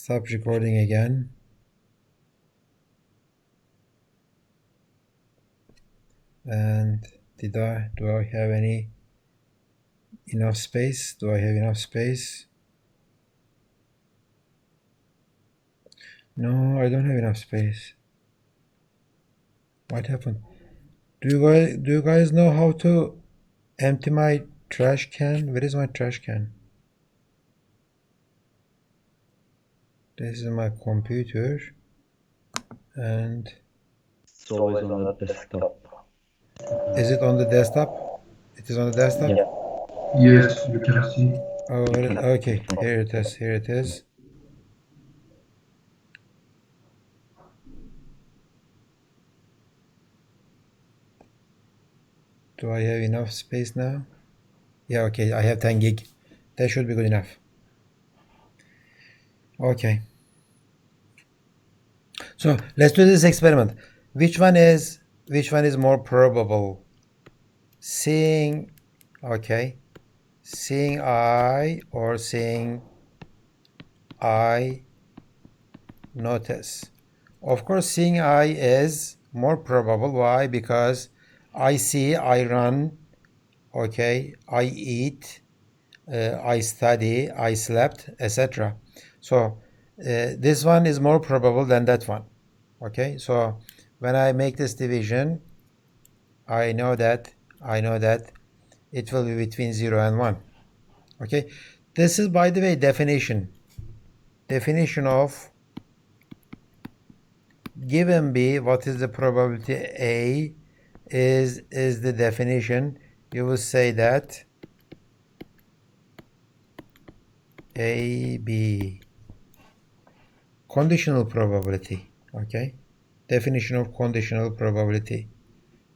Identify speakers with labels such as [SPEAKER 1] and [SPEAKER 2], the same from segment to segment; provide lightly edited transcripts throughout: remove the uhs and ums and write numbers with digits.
[SPEAKER 1] Stop recording again. And do I have enough space? Do I have enough space? No, I don't have enough space. What happened? Do you guys know how to empty my trash can? Where is my trash can? This is my computer, and
[SPEAKER 2] it's always on the desktop.
[SPEAKER 1] Is it on the desktop? It is on the desktop?
[SPEAKER 2] Yeah.
[SPEAKER 3] Yes, you can see.
[SPEAKER 1] Oh, okay. Here it is. Here it is. Do I have enough space now? Yeah, okay. I have 10 gig. That should be good enough. Okay. So let's do this experiment. Which one is more probable? Seeing I or seeing I notice? Of course, seeing I is more probable. Why? Because I see, I run, okay, I eat, I study, I slept, etc. So this one is more probable than that one. Okay, so when I make this division, I know that it will be between 0 and 1. Okay, this is, by the way, definition of given B, what is the probability A is the definition. You will say that AB, conditional probability. Okay, definition of conditional probability.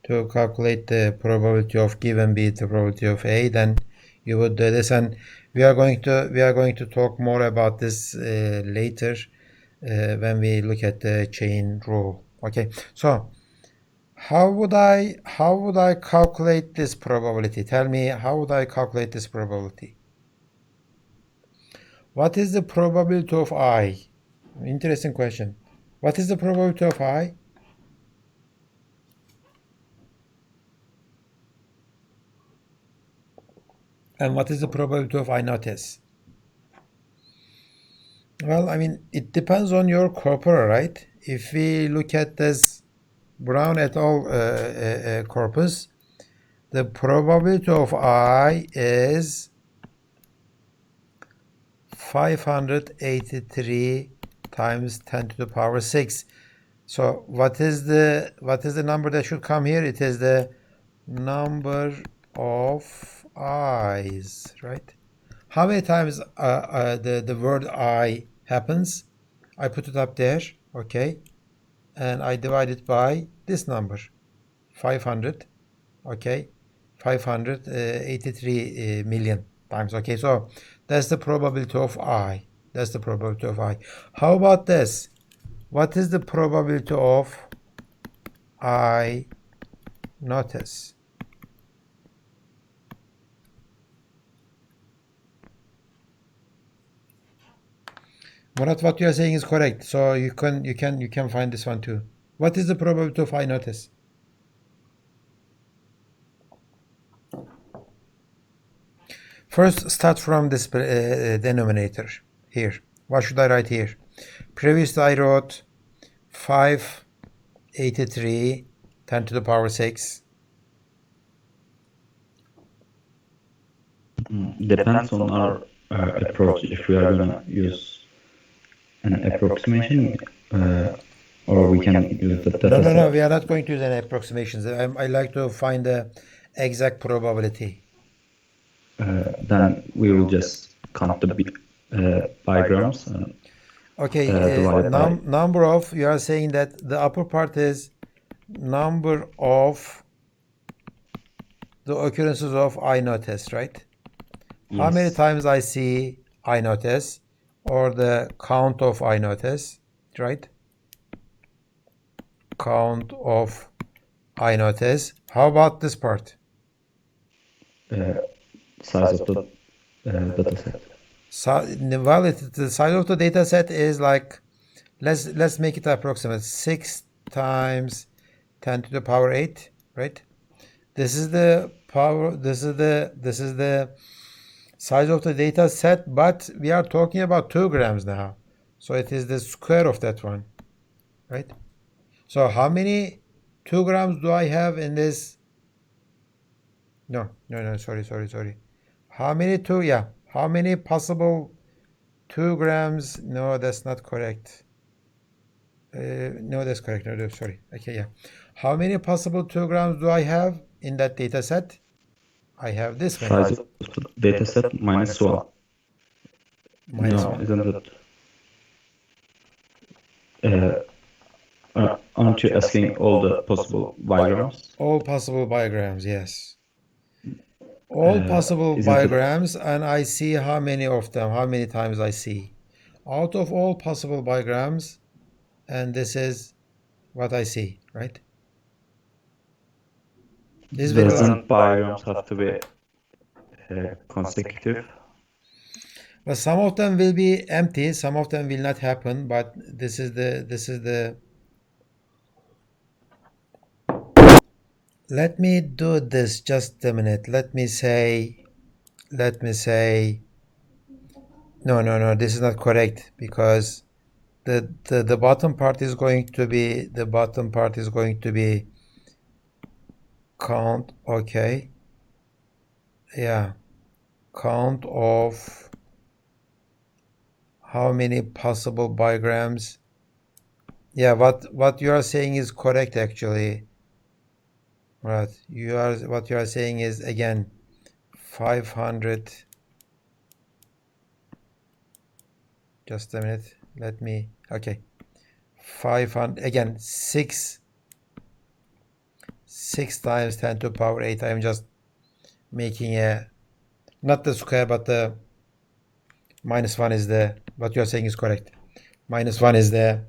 [SPEAKER 1] To calculate the probability of given B, the probability of A, then you would do this, and we are going to talk more about this later when we look at the chain rule. Okay, so how would I calculate this probability? Tell me, how would I calculate this probability? What is the probability of I? Interesting question. What is the probability of I? And what is the probability of I notice? Well, I mean, it depends on your corpora, right? If we look at this Brown et al. Corpus, the probability of I is 583 times 10 to the power 6. So what is the number that should come here? It is the number of I's, right? How many times the word I happens? I put it up there, okay, and I divide it by this number, 500, okay, 583 million times. Okay, so that's the probability of I. That's the probability of I. How about this? What is the probability of I notice? Murat, what you are saying is correct. So you can find this one too. What is the probability of I notice? First, start from this denominator here. What should I write here? Previously, I wrote 583 10 to the power 6.
[SPEAKER 2] Depends on our approach. If we are going to use an approximation, or we can use the data set.
[SPEAKER 1] No, we are not going to use any approximations. I like to find the exact probability.
[SPEAKER 2] Then we will just count the bigrams.
[SPEAKER 1] Okay, number of, you are saying that the upper part is number of the occurrences of I notice, right? Yes. How many times I see I notice, or the count of I notice, right? Count of I notice. How about this part?
[SPEAKER 2] Size of the data set.
[SPEAKER 1] So, well, the size of the data set is like, let's make it approximate. 6 times 10 to the power 8, right? This is the power. This is the size of the data set, but we are talking about 2 grams now, so it is the square of that one, right? So how many 2 grams do I have in this? No, sorry. How many how many possible 2 grams? No, that's not correct. No, that's correct. No, sorry. Okay, yeah. How many possible 2 grams do I have in that data set? I have this many.
[SPEAKER 2] Size of the data set minus 1.
[SPEAKER 1] Minus
[SPEAKER 2] No,
[SPEAKER 1] 1.
[SPEAKER 2] isn't it? Aren't you asking all the possible bigrams?
[SPEAKER 1] All possible bigrams, yes. All possible
[SPEAKER 2] Isn't it-
[SPEAKER 1] bigrams, and I see how many of them, how many times I see. Out of all possible bigrams, and this is what I see, right? This is very well.
[SPEAKER 2] Doesn't bigrams have to be consecutive?
[SPEAKER 1] Well, some of them will be empty, some of them will not happen, but this is the let me do this just a minute. Let me say no, this is not correct, because the bottom part is going to be count, okay, yeah, count of how many possible bigrams. Yeah, what you are saying is correct, actually. Right, what you are saying is, again, 500. Just a minute. Let me. Okay, 500 again. 6 times 10 to the power 8. I am just making a, not the square, but the minus 1 is the, what you are saying is correct. Minus 1 is the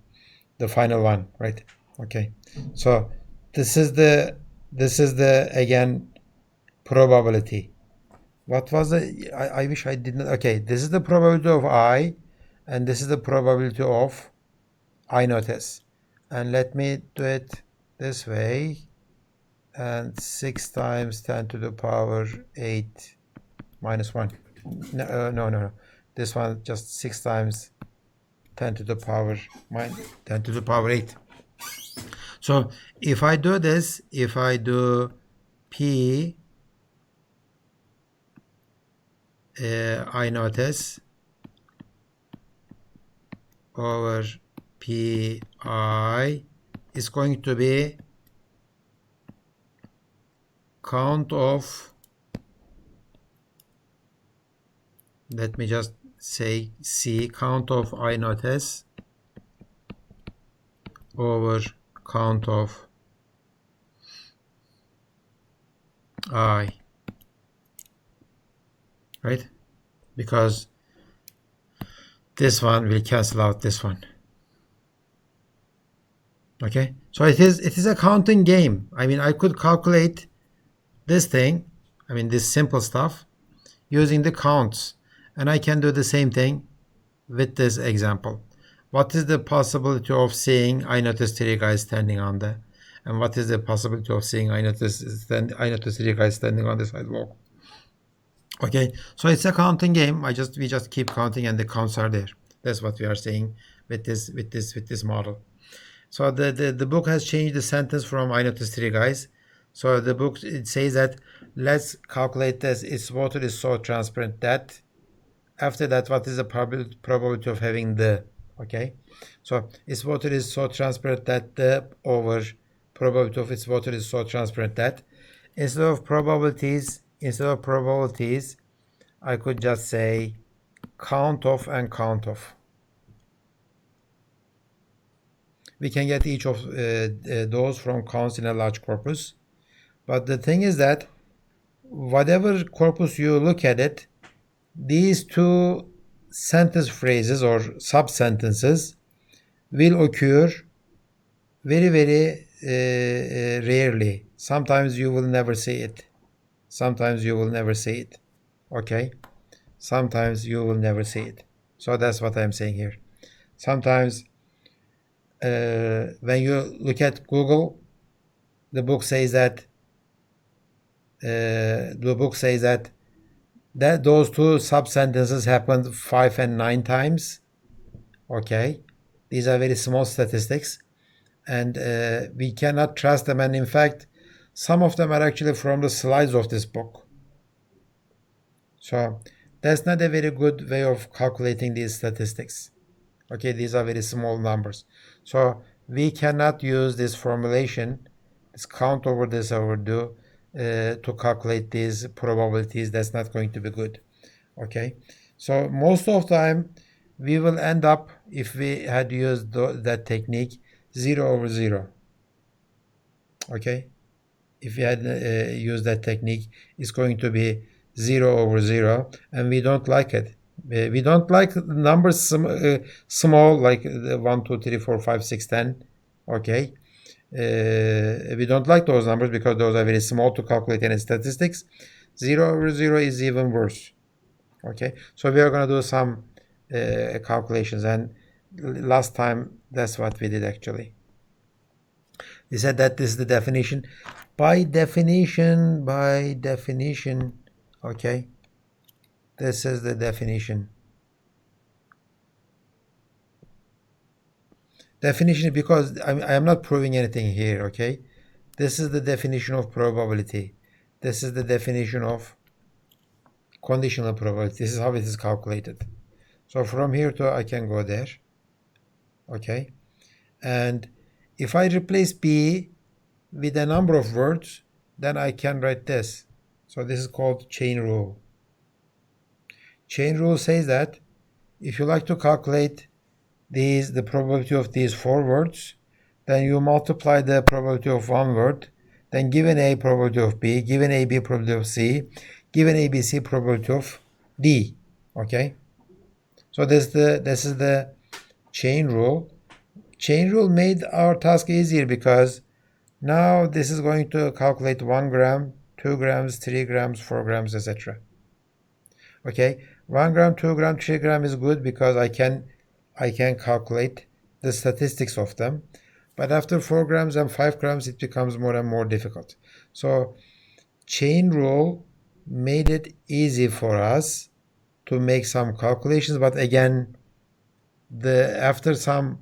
[SPEAKER 1] final one, right? Okay, so this is the again probability. What was the, I wish I did not. Okay, this is the probability of I, and this is the probability of I notice. And let me do it this way. And 6 times 10 to the power 8 minus 1. No. This one just 6 times 10 to the power 8. So if I do this, if I do P I notice over Pi is going to be count of, let me just say C, count of I notice over count of I, right? Because this one will cancel out this one. Okay, so it is a counting game. I mean, I could calculate this thing, I mean this simple stuff, using the counts, and I can do the same thing with this example. What is the possibility of seeing I notice 3 guys standing on the, and what is the possibility of seeing I notice 3 guys standing on the sidewalk? Okay, so it's a counting game. We just keep counting, and the counts are there. That's what we are saying with this model. So the book has changed the sentence from I noticed 3 guys. So the book, it says that let's calculate this. Its water is so transparent that, after that, what is the probability of having the, okay? So its water is so transparent that the over probability of its water is so transparent that, instead of probabilities, I could just say count of and count of. We can get each of those from counts in a large corpus. But the thing is that whatever corpus you look at it, these two sentence phrases or sub-sentences will occur very, very rarely. Sometimes you will never see it. Okay? sometimes you will never see it. So that's what I'm saying here. Sometimes when you look at Google, the book says that that those two sub-sentences happened 5 and 9 times. Okay, these are very small statistics, and we cannot trust them. And in fact, some of them are actually from the slides of this book. So that's not a very good way of calculating these statistics. Okay, these are very small numbers. So we cannot use this formulation, this count over this over do, to calculate these probabilities. That's not going to be good. Okay, so most of the time we will end up, if we had used that technique, 0 over 0. Okay, if we had used that technique, it's going to be 0 over 0, and we don't like it. We don't like numbers small, like 1, 2, 3, 4, 5, 6, 10. Okay, we don't like those numbers because those are very small to calculate any statistics. 0 over 0 is even worse. Okay, so we are going to do some calculations, and last time that's what we did actually. We said that this is the definition. By definition, okay, this is the definition. Definition, because I am not proving anything here, okay? This is the definition of probability. This is the definition of conditional probability. This is how it is calculated. So from here to I can go there, okay? And if I replace B with a number of words, then I can write this. So this is called chain rule. Chain rule says that if you like to calculate the probability of these 4 words, then you multiply the probability of one word, then given A, probability of B, given AB, probability of C, given ABC, probability of D. Okay, so this is the chain rule. Chain rule made our task easier because now this is going to calculate 1 gram, 2 grams, 3 grams, 4 grams, etc. Okay, 1 gram, 2 gram, 3 gram is good because I can calculate the statistics of them. But after 4 grams and 5 grams, it becomes more and more difficult. So chain rule made it easy for us to make some calculations. But again, after some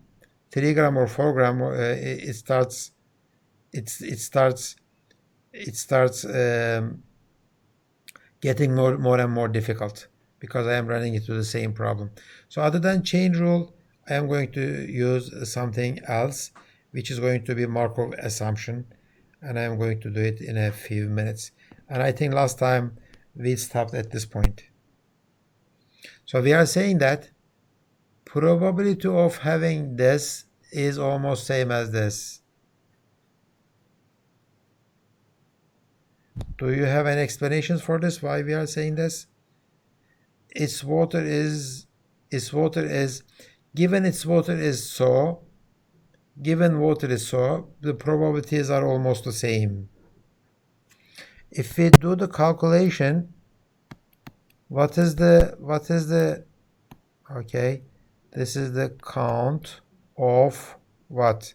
[SPEAKER 1] 3 gram or 4 gram, it starts getting more and more difficult because I am running into the same problem. So other than chain rule, I am going to use something else, which is going to be Markov assumption, and I am going to do it in a few minutes. And I think last time we stopped at this point. So we are saying that probability of having this is almost same as this. Do you have any explanations for this, why we are saying this? Its water is given its water is so, the probabilities are almost the same. If we do the calculation, what is the okay, this is the count of what?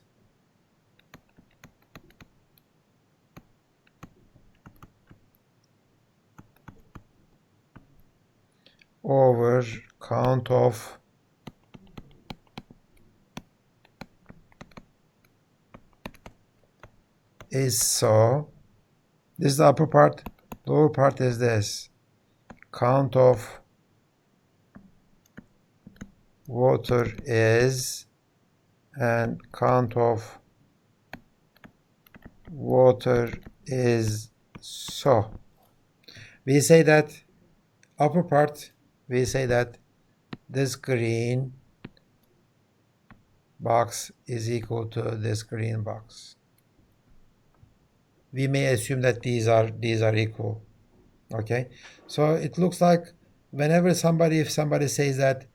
[SPEAKER 1] Over count of is so. This is the upper part. Lower part is this. Count of water is, and count of water is so. We say that upper part, we say that this green box is equal to this green box. We may assume that these are equal. Okay, so it looks like whenever if somebody says that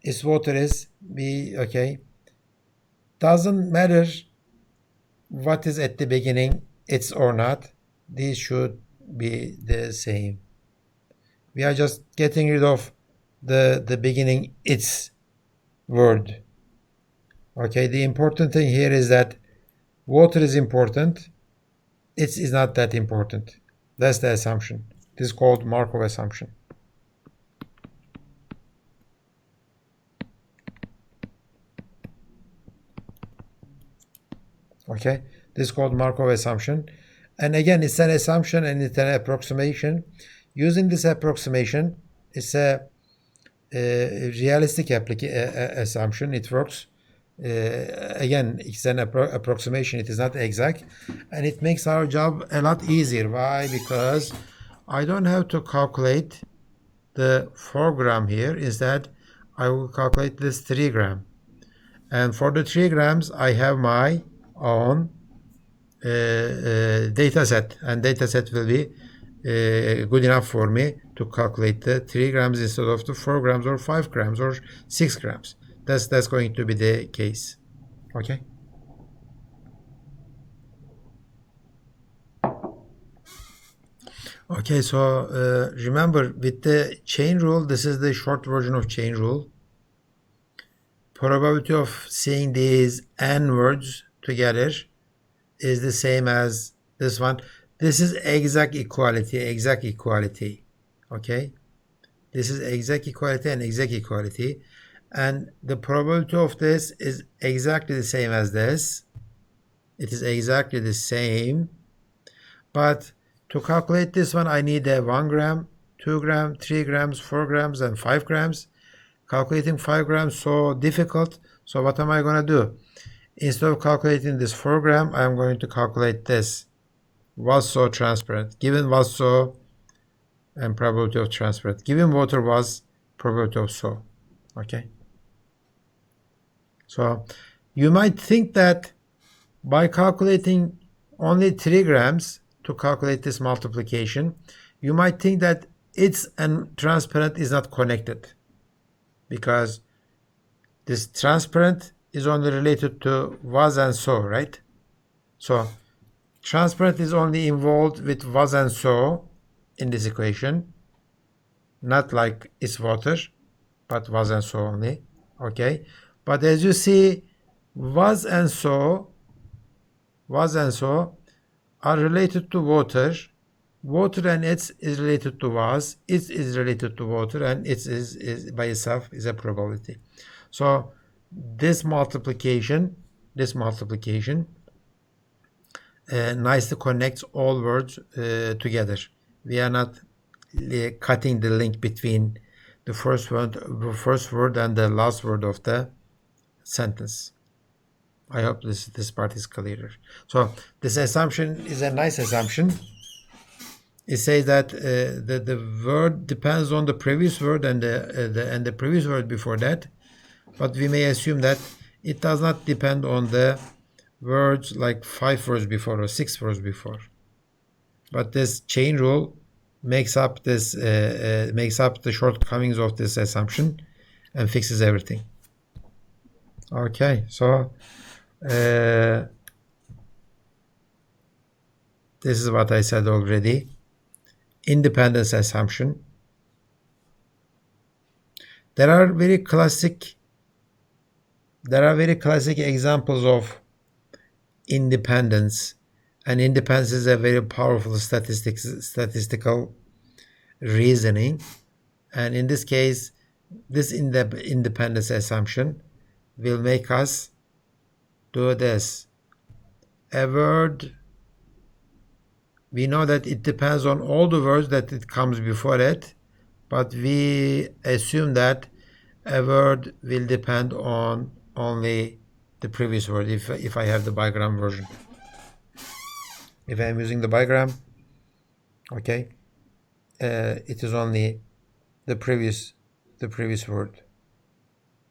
[SPEAKER 1] its water is okay, doesn't matter what is at the beginning, it's or not, these should be the same. We are just getting rid of the beginning its word. Okay, the important thing here is that water is important, its is not that important. That's the assumption. This is called Markov assumption. Okay, this is called Markov assumption. And again, it's an assumption and it's an approximation. Using this approximation, it's a realistic assumption. It works. Again, it's an approximation. It is not exact. And it makes our job a lot easier. Why? Because I don't have to calculate the 4 gram here. Instead, I will calculate this 3 gram. And for the 3 grams, I have my own data set. And data set will be good enough for me to calculate the 3 grams instead of the 4 grams or 5 grams or 6 grams. That's going to be the case. Okay. Okay, so remember with the chain rule, this is the short version of chain rule. Probability of seeing these n words together is the same as this one. This is exact equality, okay? This is exact equality and exact equality. And the probability of this is exactly the same as this. It is exactly the same. But to calculate this one, I need a 1 gram, 2 gram, 3 grams, 4 grams, and 5 grams. Calculating 5 grams so difficult. So what am I going to do? Instead of calculating this 4 gram, I am going to calculate this. Was so transparent. Given was so and probability of transparent. Given water was probability of so. Okay. So you might think that by calculating only 3 grams to calculate this multiplication, you might think that its and transparent is not connected, because this transparent is only related to was and so, right? So transparent is only involved with was and so in this equation, not like it's water, but was and so only. Okay, but as you see, was and so are related to water. Water and its is related to was, its is related to water, and its is by itself is a probability. So this multiplication nicely connects all words together. We are not cutting the link between the first word and the last word of the sentence. I hope this part is clearer. So this assumption is a nice assumption. It says that the word depends on the previous word and the previous word before that, but we may assume that it does not depend on the words like 5 words before or 6 words before. But this chain rule makes up the shortcomings of this assumption and fixes everything. Okay, so this is what I said already. Independence assumption. There are very classic examples of independence, and independence is a very powerful statistical reasoning. And in this case, this independence assumption will make us do this. A word, we know that it depends on all the words that it comes before it, but we assume that a word will depend on only the previous word if I have the bigram version. If I'm using the bigram, okay, it is only the previous word.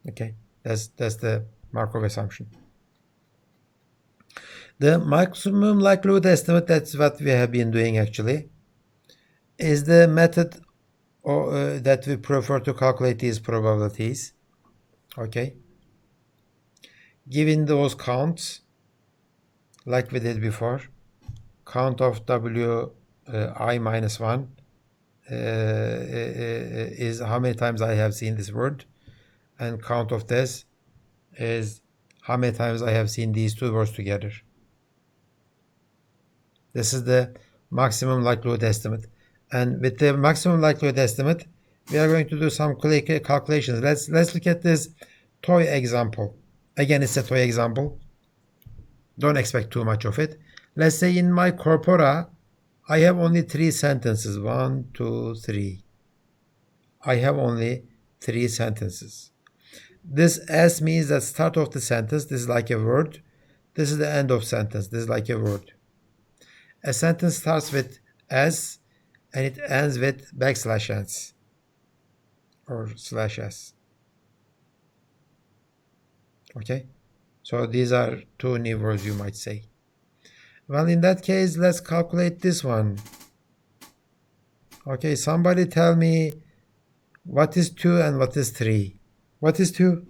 [SPEAKER 1] Okay, that's the Markov assumption. The maximum likelihood estimate, that's what we have been doing actually, is the method that we prefer to calculate these probabilities. Okay, given those counts, like we did before, count of I minus 1 is how many times I have seen this word, and count of this is how many times I have seen these two words together. This is the maximum likelihood estimate. And with the maximum likelihood estimate, we are going to do some calculations. Let's look at this toy example. Again, it's a toy example. Don't expect too much of it. Let's say in my corpora, I have only 3 sentences. 1, 2, 3. I have only 3 sentences. This S means the start of the sentence. This is like a word. This is the end of sentence. This is like a word. A sentence starts with S and it ends with \s or /s. Okay? So these are 2 new words you might say. Well, in that case, let's calculate this one. Okay, somebody tell me what is 2 and what is 3? What is 2?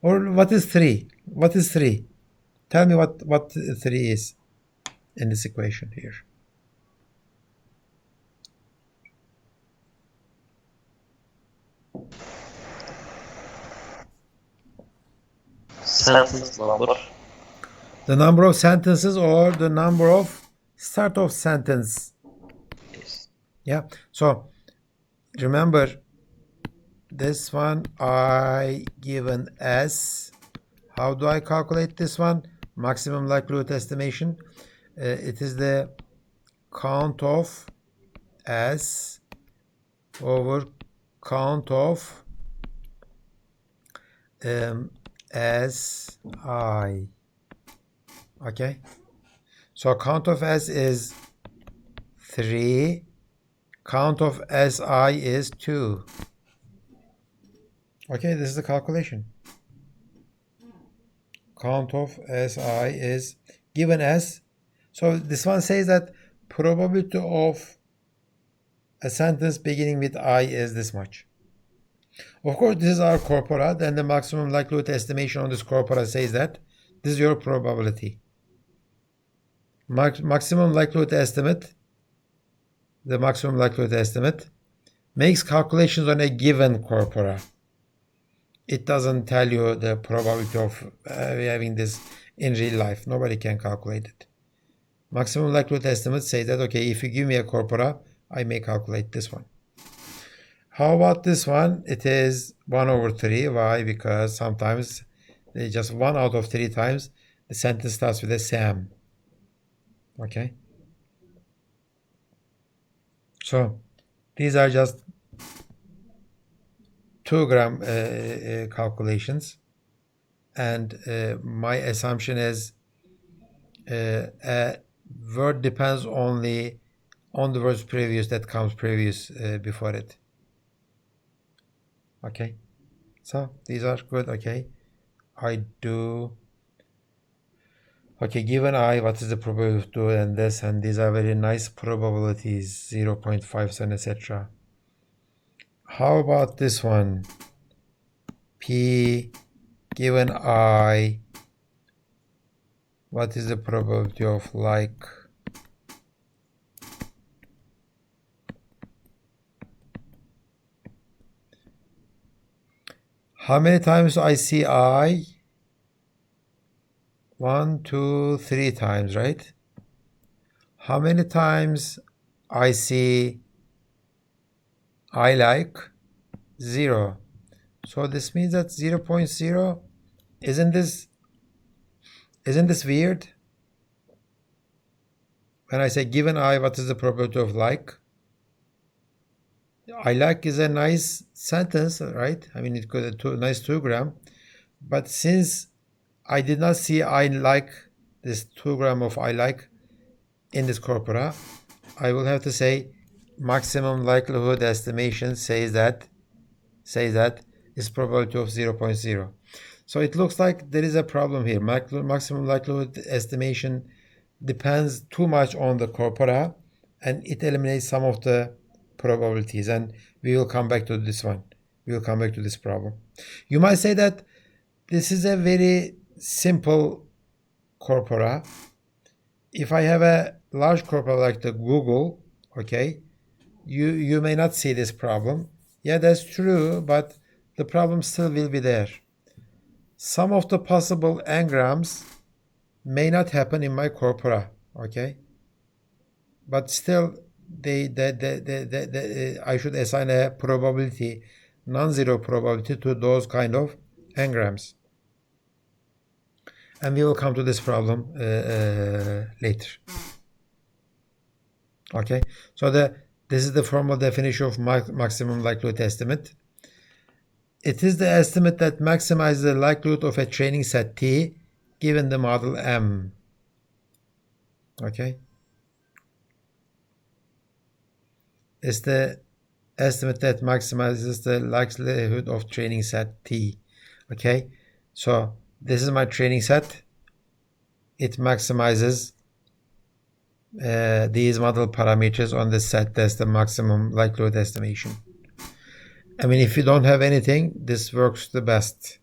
[SPEAKER 1] Or what is 3? What is 3? Tell me what 3 is in this equation here.
[SPEAKER 4] Sentence number.
[SPEAKER 1] The number of sentences or the number of start of sentence.
[SPEAKER 4] Yes.
[SPEAKER 1] Yeah. So remember this one I given S. How do I calculate this one? Maximum likelihood estimation. It is the count of S over count of SI. Okay. So count of S is 3. Count of SI is 2. Okay, this is the calculation. Count of SI is given S. So this one says that probability of a sentence beginning with I is this much. Of course, this is our corpora. Then the maximum likelihood estimation on this corpora says that this is your probability. Maximum likelihood estimate, the maximum likelihood estimate, makes calculations on a given corpora. It doesn't tell you the probability of having this in real life. Nobody can calculate it. Maximum likelihood estimate says that, okay, if you give me a corpora, I may calculate this one. How about this one? It is 1 over 3. Why? Because sometimes, just 1 out of 3 times, the sentence starts with a SAM. Okay? So, these are just 2-gram calculations. And my assumption is a word depends only on the words previous that comes previous before it. Okay, so these are good. Okay, I do. Okay, given I, what is the probability of doing and this, and these are very nice probabilities, 0.57, etc. How about this one? P given I, what is the probability of like? How many times I see I? 1, 2, 3 times, right? How many times I see I like? 0. So this means that 0.0, isn't this weird? When I say given I, what is the probability of like? I like is a nice sentence, right? I mean, it could be a nice 2-gram. But since I did not see I like, this 2-gram of I like in this corpora, I will have to say maximum likelihood estimation says that is probability of 0.0. So it looks like there is a problem here. Maximum likelihood estimation depends too much on the corpora, and it eliminates some of the probabilities. And we will come back to this one. We will come back to this problem. You might say that this is a very simple corpora. If I have a large corpora like the Google, okay, you may not see this problem. Yeah, that's true, but the problem still will be there. Some of the possible n-grams may not happen in my corpora, okay? But still, I should assign a probability, non-zero probability to those kind of n-grams. And we will come to this problem later. Okay, so this is the formal definition of maximum likelihood estimate. It is the estimate that maximizes the likelihood of a training set T given the model M. Okay. It's the estimate that maximizes the likelihood of training set T. Okay. So this is my training set. It maximizes these model parameters on the set. That's the maximum likelihood estimation. I mean, if you don't have anything, this works the best.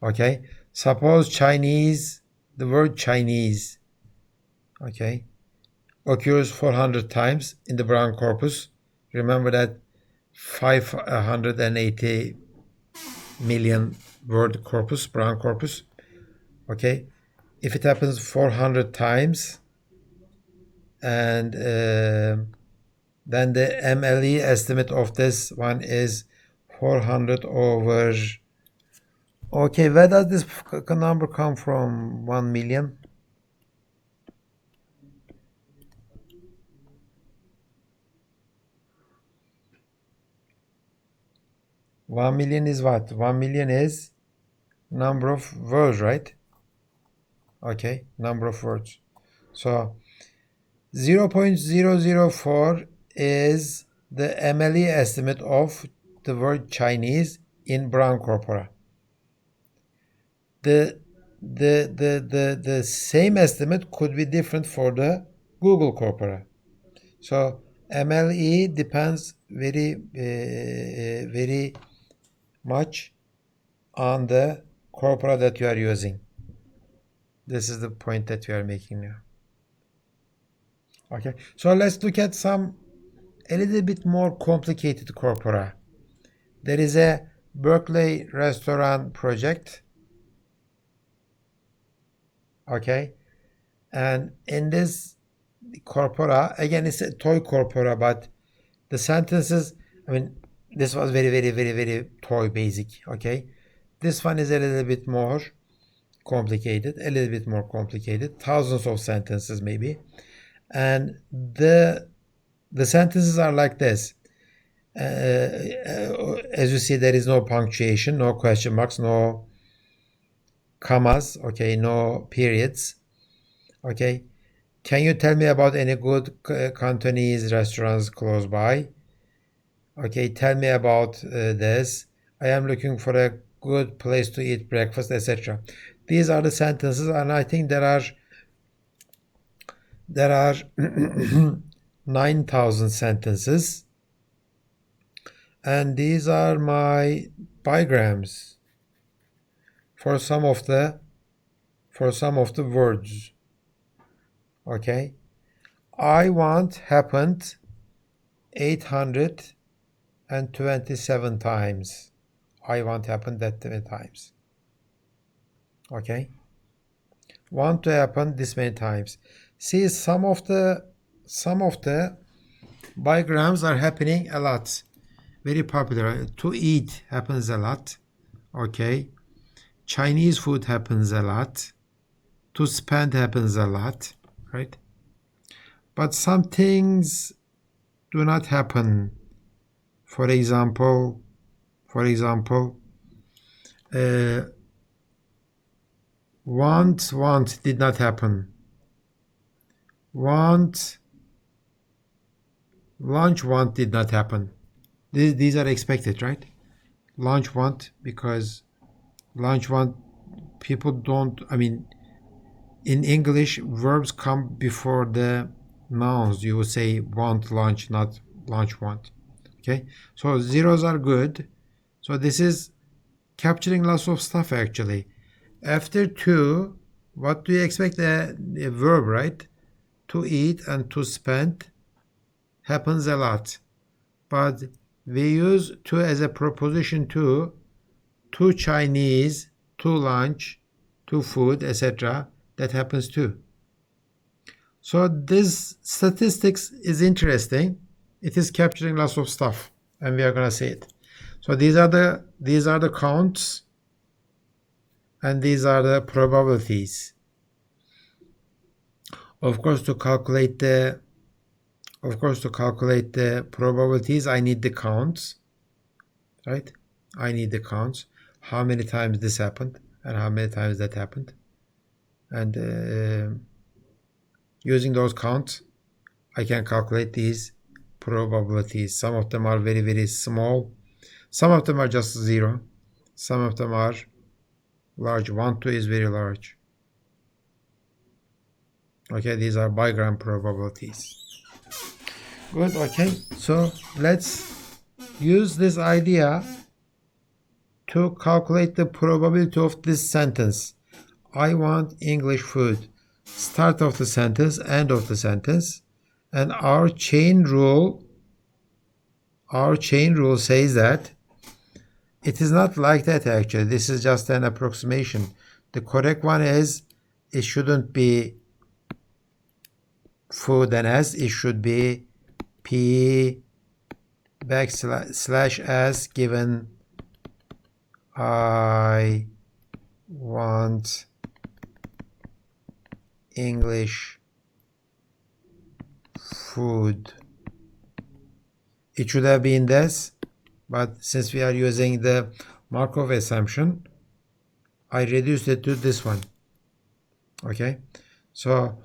[SPEAKER 1] Okay. Suppose Chinese, the word Chinese, okay, occurs 400 times in the brown corpus. Remember that 580 million word corpus, brown corpus. Okay. If it happens 400 times, and then the MLE estimate of this one is 400 over... Okay, where does this number come from? 1 million? $1 million is what? 1 million is number of words, right? Okay, number of words. So 0.004 is the MLE estimate of the word Chinese in brown corpora. The same estimate could be different for the Google corpora. So MLE depends very much on the corpora that you are using. This is the point that we are making now. Okay, so let's look at a little bit more complicated corpora. There is a Berkeley restaurant project. Okay, and in this corpora, again, it's a toy corpora, but the sentences, I mean, this was very toy basic. Okay, this one is a little bit more complicated, thousands of sentences maybe, and the sentences are like this. As you see, there is no punctuation, no question marks, no commas, okay, no periods. Okay, can you tell me about any good Cantonese restaurants close by? Okay, tell me about this. I am looking for a good place to eat breakfast, etc. These are the sentences, and I think there are 9,000 sentences, and these are my bigrams for some of the words. Okay, I want happened 827 times. I want happened that many times. Okay, want to happen this many times. See, some of the bigrams are happening a lot. Very popular. To eat happens a lot. Okay, Chinese food happens a lot. To spend happens a lot, right? But some things do not happen. For example, want did not happen. Lunch want did not happen. These are expected, right? Lunch want, because lunch want, people don't, I mean, in English, verbs come before the nouns. You would say want lunch, not lunch want. Okay, so zeros are good. So this is capturing lots of stuff actually. After to, what do you expect? A verb, right? To eat and to spend happens a lot. But we use to as a preposition to Chinese, to lunch, to food, etc. That happens too. So this statistics is interesting. It is capturing lots of stuff, and we are going to see it. So these are the counts, and these are the probabilities. Of course, to calculate the probabilities, I need the counts, right? I need the counts. How many times this happened and how many times that happened, and using those counts, I can calculate these probabilities. Some of them are very, very small. Some of them are just 0. Some of them are large. 1, 2 is very large. Okay, these are bigram probabilities. Good, okay. So let's use this idea to calculate the probability of this sentence. I want English food. Start of the sentence, end of the sentence. And our chain rule says that it is not like that actually. This is just an approximation. The correct one is it shouldn't be food and s. It should be p backslash s given I want English food. It should have been this, but since we are using the Markov assumption, I reduced it to this one. Okay, so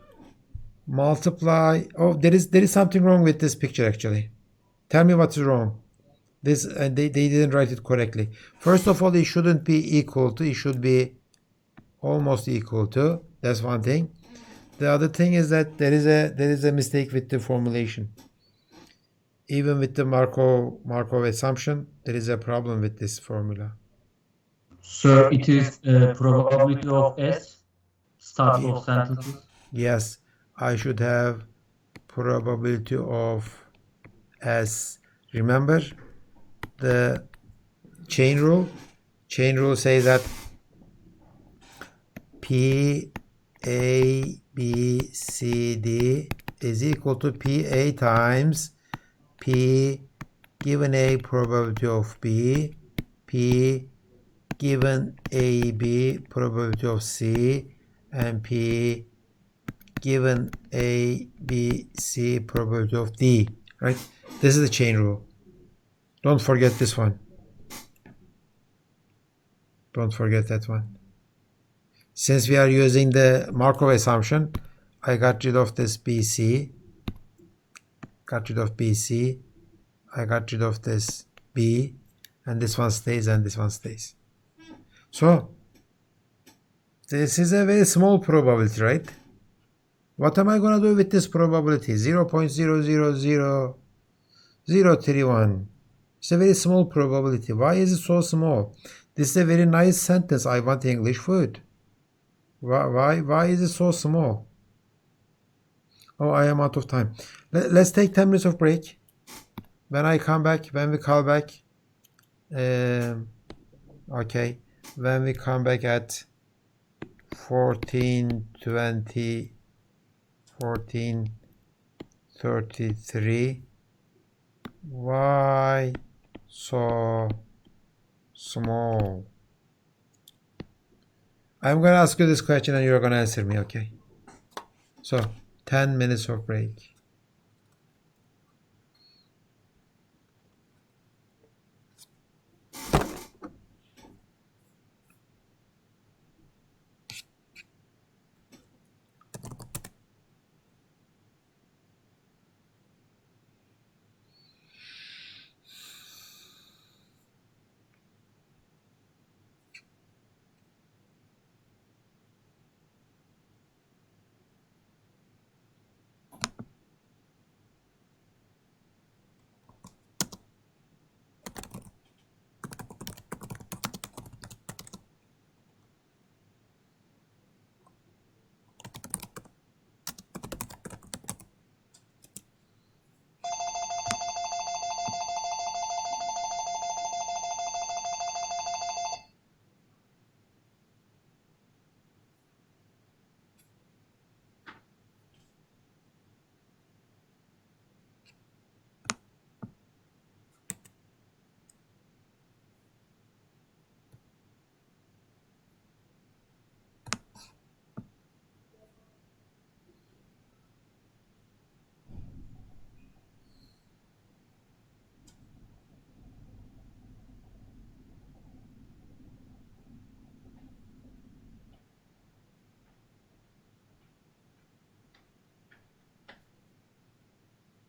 [SPEAKER 1] multiply. Oh, there is something wrong with this picture actually. Tell me what's wrong. This they didn't write it correctly. First of all, it shouldn't be equal to. It should be almost equal to. That's one thing. The other thing is that there is a mistake with the formulation. Even with the Markov assumption, there is a problem with this formula.
[SPEAKER 4] Sir, it is probability of S, start of sentences.
[SPEAKER 1] Yes, I should have probability of S. Remember the chain rule? Chain rule says that P A B C D is equal to PA times P given A probability of B, P given AB probability of C, and P given A, B, C probability of D, right? This is the chain rule. Don't forget this one. Don't forget that one. Since we are using the Markov assumption, I got rid of this BC, got rid of BC, I got rid of this B, and this one stays and this one stays. So, this is a very small probability, right? What am I going to do with this probability? 0.000031. It's a very small probability. Why is it so small? This is a very nice sentence. I want English food. Why is it so small? Oh, I am out of time. Let's take 10 minutes of break. When we call back, okay, when we come back at 14:33, why so small? I'm going to ask you this question and you're going to answer me, okay? So, 10 minutes of break.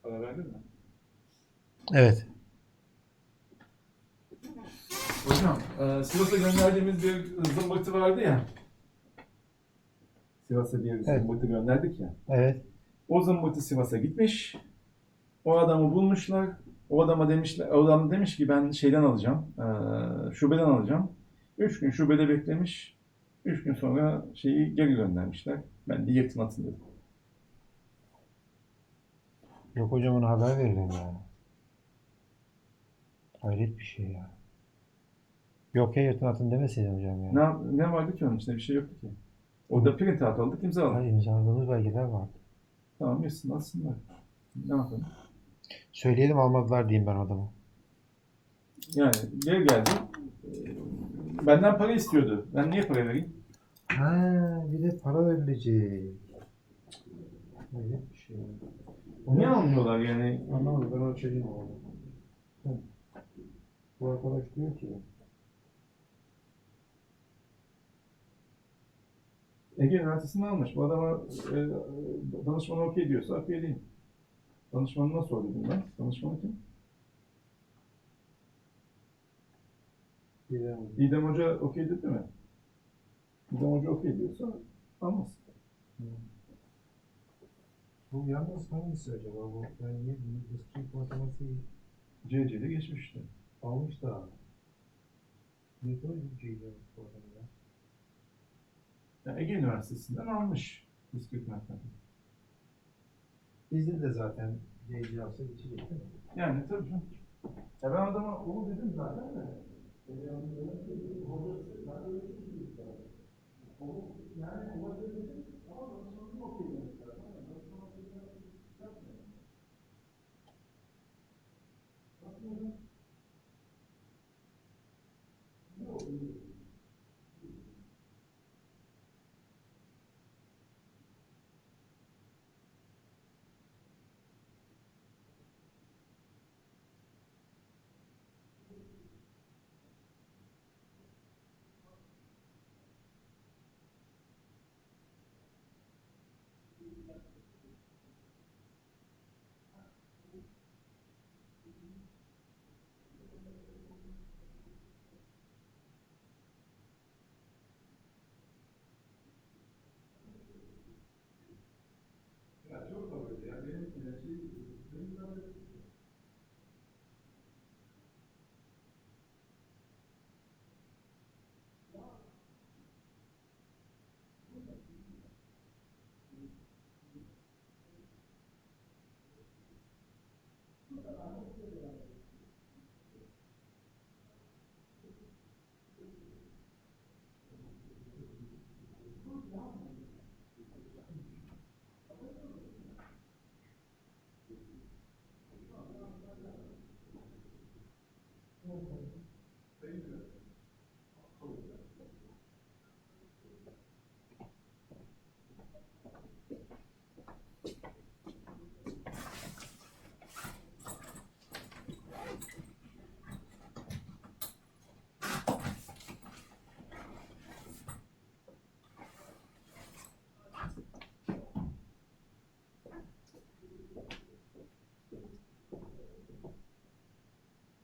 [SPEAKER 5] Karar verdin mi?
[SPEAKER 1] Evet.
[SPEAKER 5] Hocam, Sivas'a gönderdiğimiz bir zımbırtı vardı ya. Sivas'a bir
[SPEAKER 1] Evet.
[SPEAKER 5] zımbırtı gönderdik ya.
[SPEAKER 1] Evet.
[SPEAKER 5] O zımbırtı Sivas'a gitmiş. O adamı bulmuşlar. O adam demiş ki ben şeyden alacağım, şubeden alacağım. 3 gün şubede beklemiş. 3 gün sonra şeyi geri göndermişler. Ben de yırtın atın dedim.
[SPEAKER 1] Yok hocam, ona haber verelim ya. Hayret bir şey ya. Yok ya, yırtın atın demeseydin hocam ya.
[SPEAKER 5] Ne vardı ki onun içinde? Bir şey yoktu ki. Orada print out aldık, imzaladık.
[SPEAKER 1] Hayır, imzaladığımız belgeler vardı.
[SPEAKER 5] Tamam, yazsın, aslında. Ne yapalım?
[SPEAKER 1] Söyleyelim, almadılar diyeyim ben adamı.
[SPEAKER 5] Yani geri geldi. Benden para istiyordu. Ben niye para vereyim?
[SPEAKER 1] Ha, bir de para verilecek. Hayret bir şey ya.
[SPEAKER 5] Niye almıyorlar yani?
[SPEAKER 1] Anlamadım, ben o şey değilim orada. Bu arkadaş diyor ki
[SPEAKER 5] Ege Üniversitesi'nden almış. Bu adama danışmanı okey diyorsa okey değil. Danışmanına sordum ben. Danışmanı kim? İdem Hoca okey dedi mi? İdem Hoca okey diyorsa almaz.
[SPEAKER 1] bu yalnız hangisi acaba bu? Yani niye discrete matematiği
[SPEAKER 5] CC'de geçmişti.
[SPEAKER 1] almış da ne kadar CC bu adam ya?
[SPEAKER 5] Yani Ege Üniversitesi'nden almış. Diskret matematik.
[SPEAKER 1] Bizde de zaten CC alsa geçecek değil mi?
[SPEAKER 5] Yani tabii canım. Ya ben adama onu dedim zaten de. Yani olabilir dedim ama danışmanım okey demişler. Danışmanım okey yapmıyor. Aslında ya çok da böyle ya.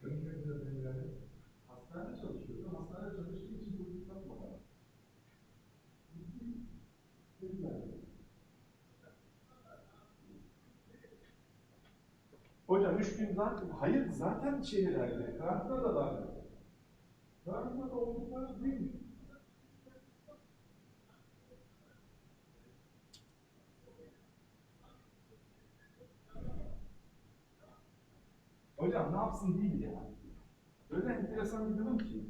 [SPEAKER 5] Benim zaten hastanede çalışıyordu. Hastanede çalıştığı için bu ilk yapmadı. Hocam 3 gün zaten, hayır zaten şeylerdi, karantinada da. Karantinada oldukları değil. Hocam ne yapsın değil ya. Öyle enteresan bir durum ki.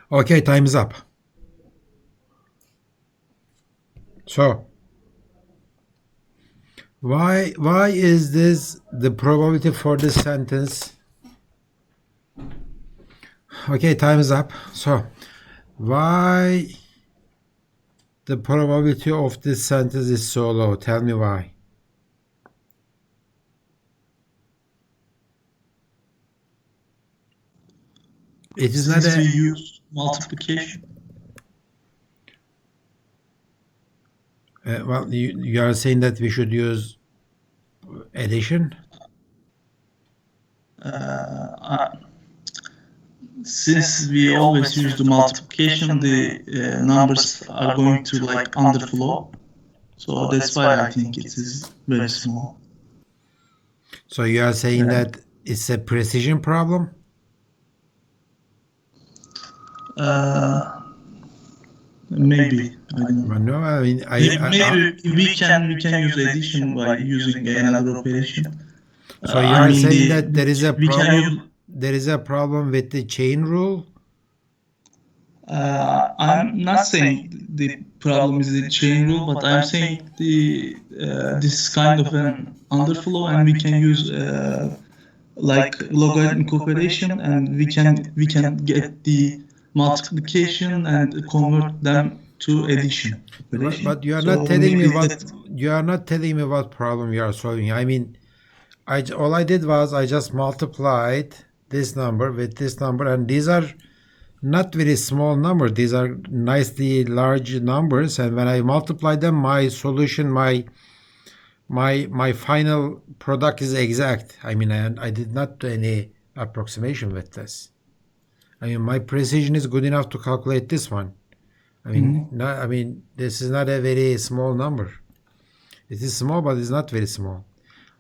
[SPEAKER 1] Okay, time is up. So, why is this the probability for this sentence? Okay, time is up. So, why the probability of this sentence is so low? Tell me why. It is not
[SPEAKER 6] Since
[SPEAKER 1] a...
[SPEAKER 6] we use multiplication.
[SPEAKER 1] well, you are saying that we should use addition?
[SPEAKER 6] Since we always use the multiplication, the numbers are going to like underflow. So that's why I think it is very small.
[SPEAKER 1] So you are saying that it's a precision problem?
[SPEAKER 6] Maybe. I don't know.
[SPEAKER 1] No, I mean,
[SPEAKER 6] Maybe we can use addition by using another operation.
[SPEAKER 1] so you are saying that there is a problem. There is a problem with the chain rule.
[SPEAKER 6] I'm not saying the problem is the chain rule, but I'm saying this is kind of an underflow, and we can use like logarithmic operation, and we can get the multiplication and convert them to addition operation.
[SPEAKER 1] But you are
[SPEAKER 6] So
[SPEAKER 1] not telling me
[SPEAKER 6] maybe
[SPEAKER 1] what
[SPEAKER 6] that-
[SPEAKER 1] you are not telling me what problem you are solving. I mean, all I did was I just multiplied this number with this number, and these are not very small numbers. These are nicely large numbers, and when I multiply them, my solution, my final product is exact. I mean, I did not do any approximation with this. I mean, my precision is good enough to calculate this one. I mean, this is not a very small number. It is small, but it's not very small.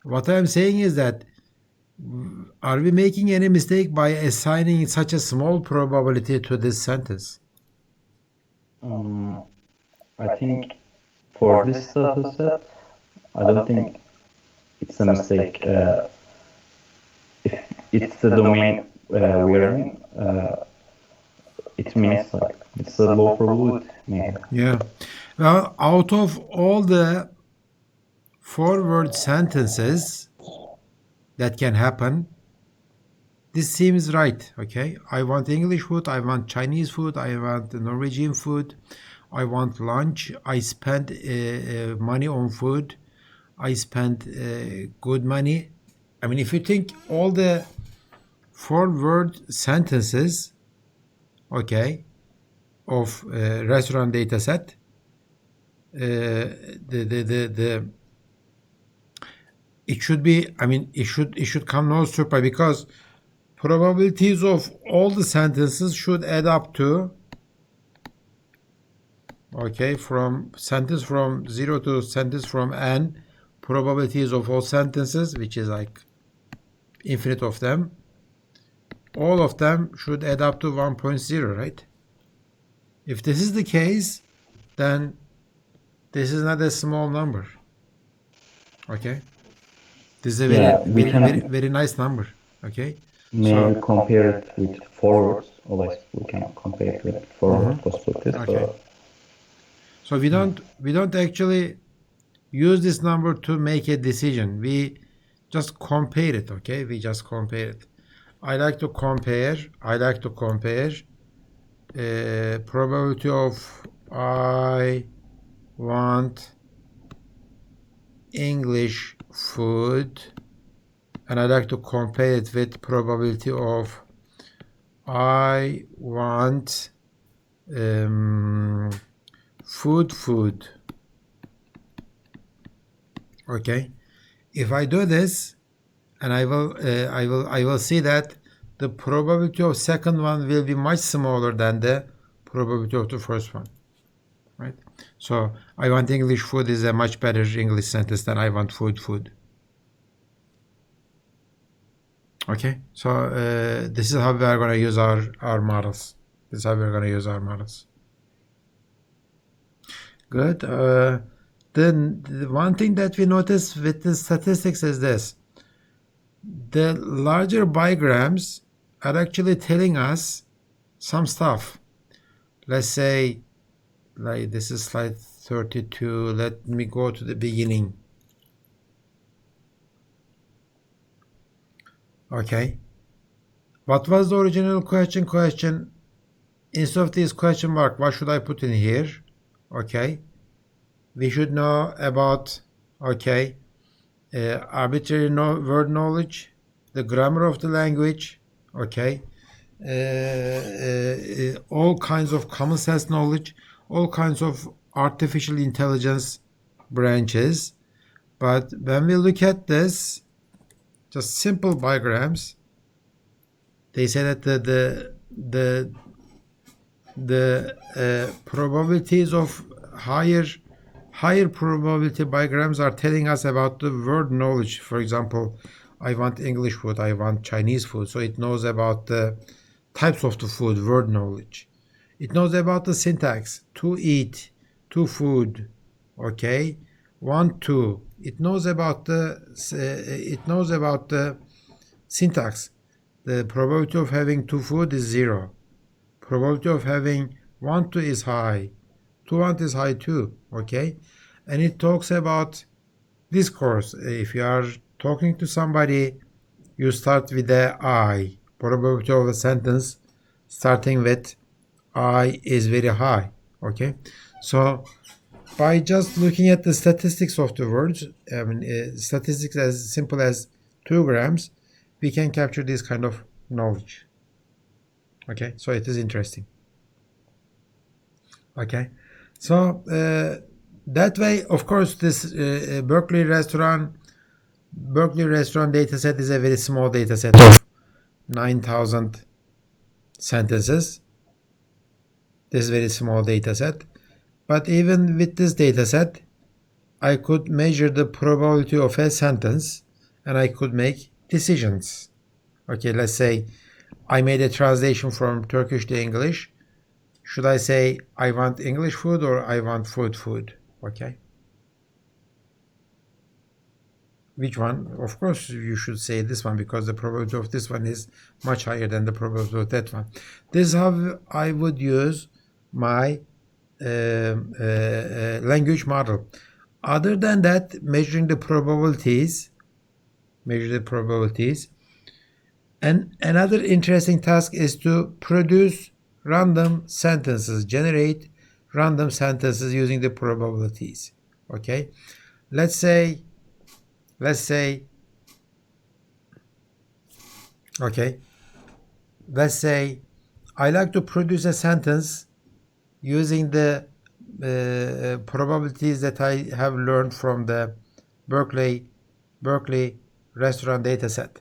[SPEAKER 1] What I'm saying is that, are we making any mistake by assigning such a small probability to this sentence?
[SPEAKER 2] I think for this data set, I don't think it's a mistake. If it's the domain we're in, it means like it's a low probability, maybe.
[SPEAKER 1] Yeah. Well, out of all the forward sentences that can happen, this seems right. Okay, I want English food, I want Chinese food, I want Norwegian food, I want lunch, I spend money on food, I spend good money. I mean, if you think all the forward sentences, okay, of restaurant data set, it should be, I mean, it should come no surprise, because probabilities of all the sentences should add up to, okay, from sentence from 0 to sentence from n, probabilities of all sentences, which is like infinite of them, all of them should add up to 1.0, right? If this is the case, then this is not a small number. Okay, this is a very nice number. Okay,
[SPEAKER 2] Maybe compare it with forwards. Always we can compare it with forward possibilities.
[SPEAKER 1] Okay. So we don't actually use this number to make a decision. We just compare it. Okay, we just compare it. I like to compare probability of I want English food, and I like to compare it with probability of I want food. Okay, if I do this, and I will see that the probability of second one will be much smaller than the probability of the first one, right? So I want English food is a much better English sentence than I want food. Okay, so this is how we are going to use our models. This is how we're going to use our models. Good. Then the one thing that we notice with the statistics is this: the larger bigrams are actually telling us some stuff. let's say, like this is slide 32. Let me go to the beginning. Okay. What was the original question? Instead of this question mark, what should I put in here? Okay. We should know about, okay, arbitrary word knowledge, the grammar of the language, okay, all kinds of common sense knowledge, all kinds of artificial intelligence branches. But when we look at this, just simple bigrams, they say that the probabilities of higher probability bigrams are telling us about the word knowledge. For example, I want English food, I want Chinese food, so it knows about the types of the food, word knowledge. It knows about the syntax, to eat, to food, okay, want to. It knows about the syntax. The probability of having to food is 0. Probability of having want to is high. To want is high too, okay? And it talks about discourse. If you are talking to somebody, you start with the I. Probability of a sentence starting with I is very high, okay? So by just looking at the statistics of the words, statistics as simple as 2 grams, we can capture this kind of knowledge. Okay, so it is interesting. Okay, so that way, of course, this Berkeley restaurant data set is a very small data set of 9,000 sentences. This is a very small data set. But even with this data set, I could measure the probability of a sentence and I could make decisions. Okay, let's say I made a translation from Turkish to English. Should I say I want English food or I want food? Okay. Which one? Of course, you should say this one because the probability of this one is much higher than the probability of that one. This is how I would use my language model. Other than that, measure the probabilities. And another interesting task is to produce random sentences, generate random sentences using the probabilities. Okay, let's say I like to produce a sentence using the probabilities that I have learned from the Berkeley restaurant data set.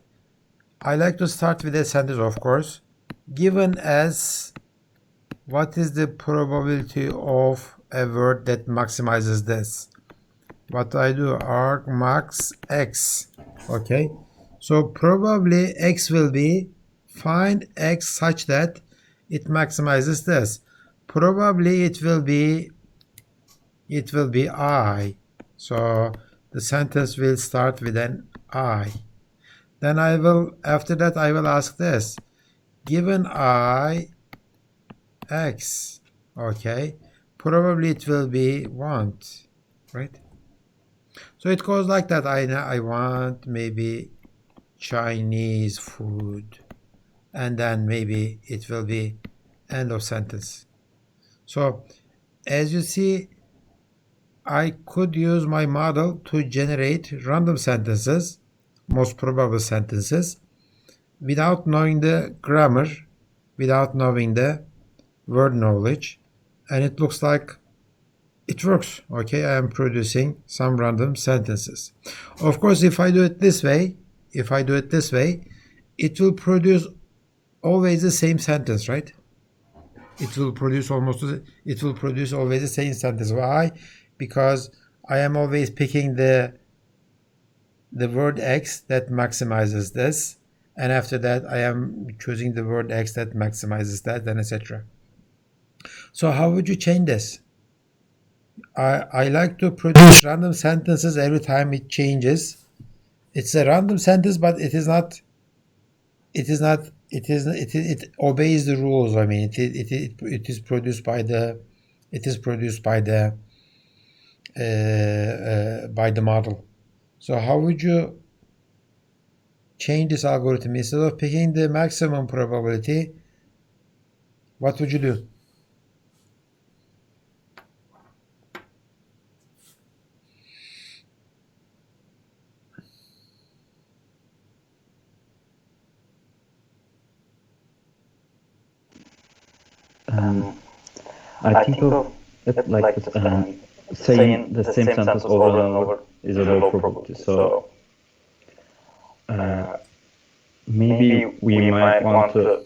[SPEAKER 1] I like to start with a sentence, of course, given as what is the probability of a word that maximizes this. What I do, argmax x. Okay, so probably x will be find x such that it maximizes this. Probably it will be I. So the sentence will start with an I. Then after that I will ask this. Given I x, okay, probably it will be want, right? So it goes like that. I want maybe Chinese food, and then maybe it will be end of sentence. So as you see, I could use my model to generate random sentences, most probable sentences, without knowing the grammar, without knowing the word knowledge, and it looks like it works. Okay, I am producing some random sentences. Of course, if I do it this way, it will produce always the same sentence, right? It will produce always the same sentence. Why? Because I am always picking the word X that maximizes this, and after that I am choosing the word X that maximizes that, and etc. So how would you change this? I like to produce random sentences every time it changes. It's a random sentence, but it is not it obeys the rules. I mean, it is produced by the model. So how would you change this algorithm? Instead of picking the maximum probability, what would you do?
[SPEAKER 2] I think of it like this, saying the same sentence over and over is a low probability. So maybe we might want to,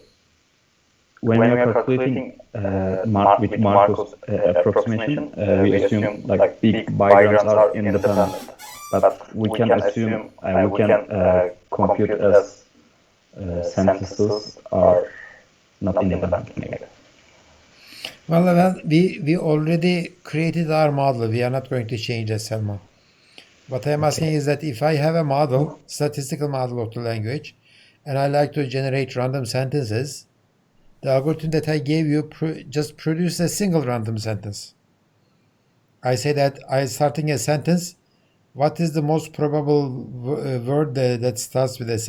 [SPEAKER 2] when we are calculating with Markov's approximation, we assume like big bigrams are independent, but we can assume we can compute as sentences are not independent. Maybe.
[SPEAKER 1] Well, we already created our model. We are not going to change that, Selma. What I'm asking is that if I have a model, statistical model of the language, and I like to generate random sentences, the algorithm that I gave you just produces a single random sentence. I say that I'm starting a sentence. What is the most probable word that starts with the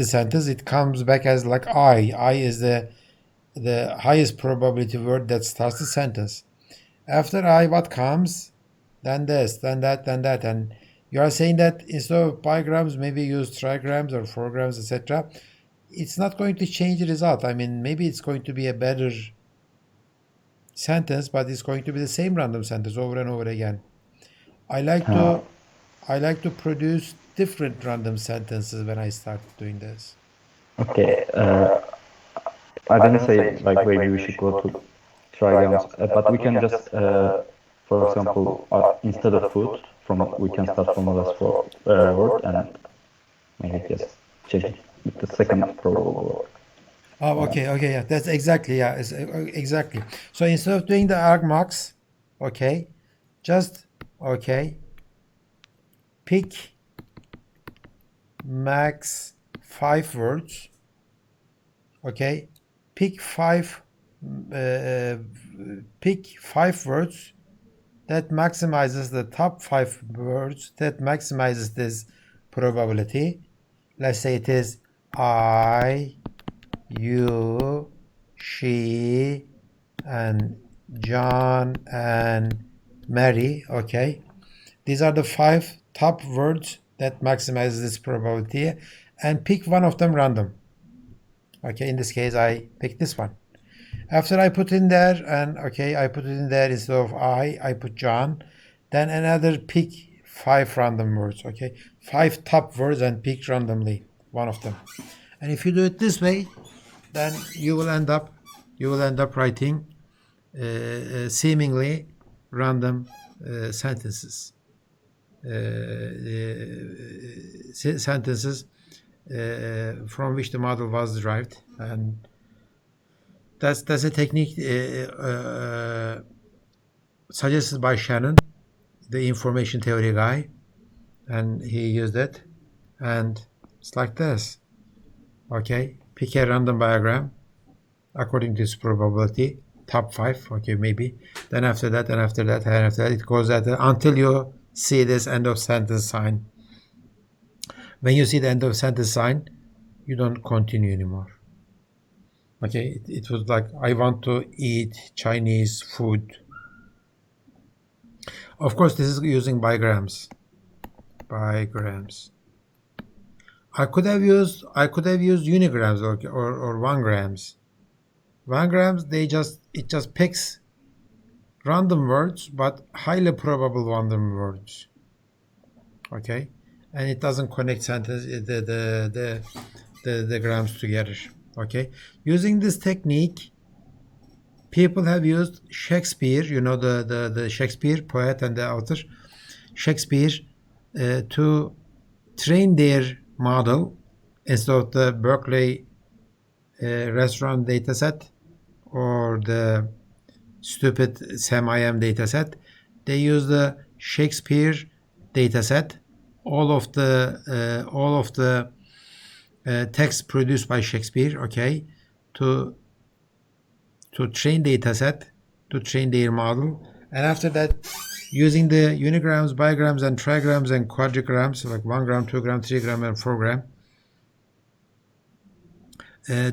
[SPEAKER 1] sentence? It comes back as like I. I is the highest probability word that starts the sentence. After I, what comes? Then this, then that, then that. And you are saying that instead of bigrams, maybe use trigrams or fourgrams, etc. It's not going to change the result. I mean, maybe it's going to be a better sentence, but it's going to be the same random sentence over and over again. I like to produce different random sentences when I start doing this.
[SPEAKER 2] Okay. I didn't say like maybe we should go to trigrams, but we can just, for example, instead of food, we can start from the last word and maybe just change it with the second probable word.
[SPEAKER 1] Oh, okay, yeah, that's exactly, exactly. So instead of doing the argmax, okay, just, pick max 5 words, okay, pick five words that maximizes the top 5 words that maximizes this probability. Let's say it is I, you, she, and John, and Mary, okay? These are the 5 top words that maximizes this probability, and pick one of them random. Okay, in this case, I pick this one. After I put in there, and I put it in there instead of I put John, then another pick 5 random words, okay? 5 top words and pick randomly one of them. And if you do it this way, then you will end up writing seemingly random sentences. From which the model was derived, and that's a technique suggested by Shannon, the information theory guy, and he used it, and it's like this. Okay, pick a random diagram according to its probability, top 5, okay, maybe. Then after that, it goes until you see this end of sentence sign. When you see the end of sentence sign, you don't continue anymore. Okay, it was like, I want to eat Chinese food. Of course, this is using bigrams. I could have used unigrams or 1 grams. 1 grams, it just picks random words, but highly probable random words. Okay, and it doesn't connect sentence the grams together. Okay, using this technique, people have used Shakespeare, the Shakespeare poet and the author, Shakespeare, to train their model instead of the Berkeley restaurant dataset or the stupid SAM-IM dataset. They use the Shakespeare dataset. All of the text produced by Shakespeare, okay, to train data set, to train their model, and after that, using the unigrams, bigrams, and trigrams and quadrigrams, like 1 gram, 2 gram, 3 gram, and 4 gram,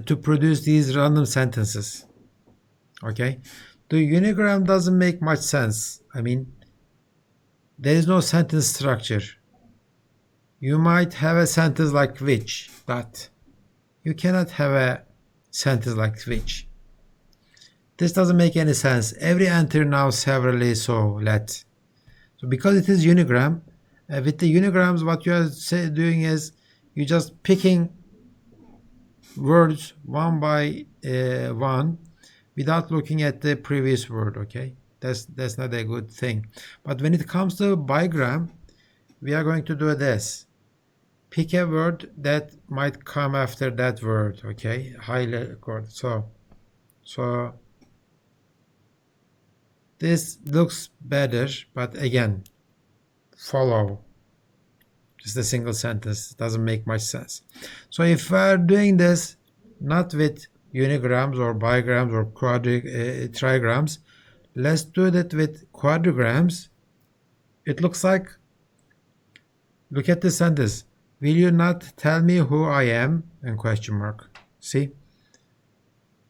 [SPEAKER 1] to produce these random sentences. Okay, the unigram doesn't make much sense. I mean, there is no sentence structure. You might have a sentence like which, but you cannot have a sentence like which. This doesn't make any sense. Every enter now severally so let. So because it is unigram, with the unigrams, what you are doing is you just picking words one by one without looking at the previous word. Okay, that's not a good thing. But when it comes to bigram, we are going to do this. Pick a word that might come after that word. Okay, highly good. So this looks better, but again, follow. Just a single sentence doesn't make much sense. So if we are doing this not with unigrams or bigrams or trigrams, let's do that with quadrigrams. It looks like, look at the sentence. Will you not tell me who I am? And question mark. See?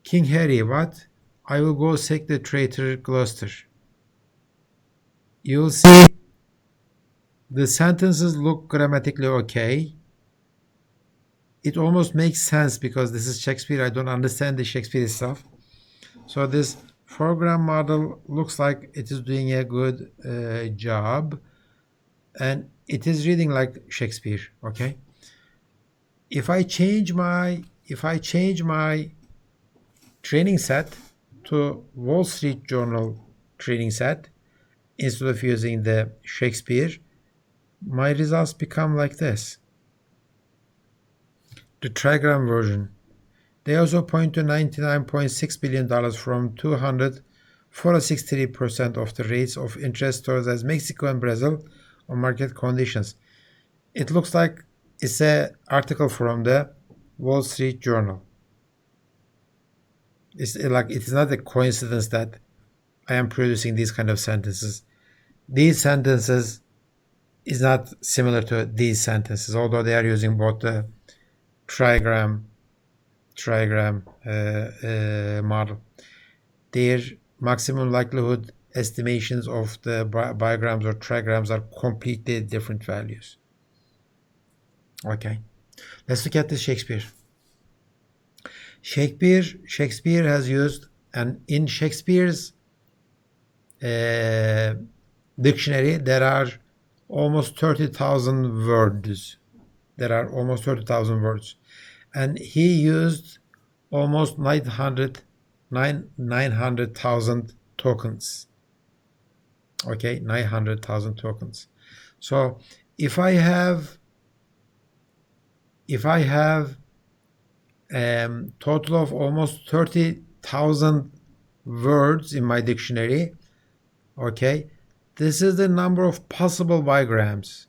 [SPEAKER 1] King Harry, what? I will go seek the traitor Gloucester. You'll see the sentences look grammatically okay. It almost makes sense because this is Shakespeare. I don't understand the Shakespeare stuff. So this foreground model looks like it is doing a good job, and it is reading like Shakespeare. Okay. If I change my training set to Wall Street Journal training set instead of using the Shakespeare, my results become like this. The trigram version. They also point to $99.6 billion from 263% of the rates of interest towards as Mexico and Brazil on market conditions. It looks like it's an article from the Wall Street Journal. It's like it is not a coincidence that I am producing these kind of sentences. These sentences is not similar to these sentences, although they are using both the trigram model. Their maximum likelihood estimations of the bigrams or trigrams are completely different values. Okay, let's look at this Shakespeare. Shakespeare has used, and in Shakespeare's dictionary there are almost 30,000 words. And he used almost 900,000 tokens. Okay, 900,000 tokens. So if I have total of almost 30,000 words in my dictionary, okay, this is the number of possible bigrams.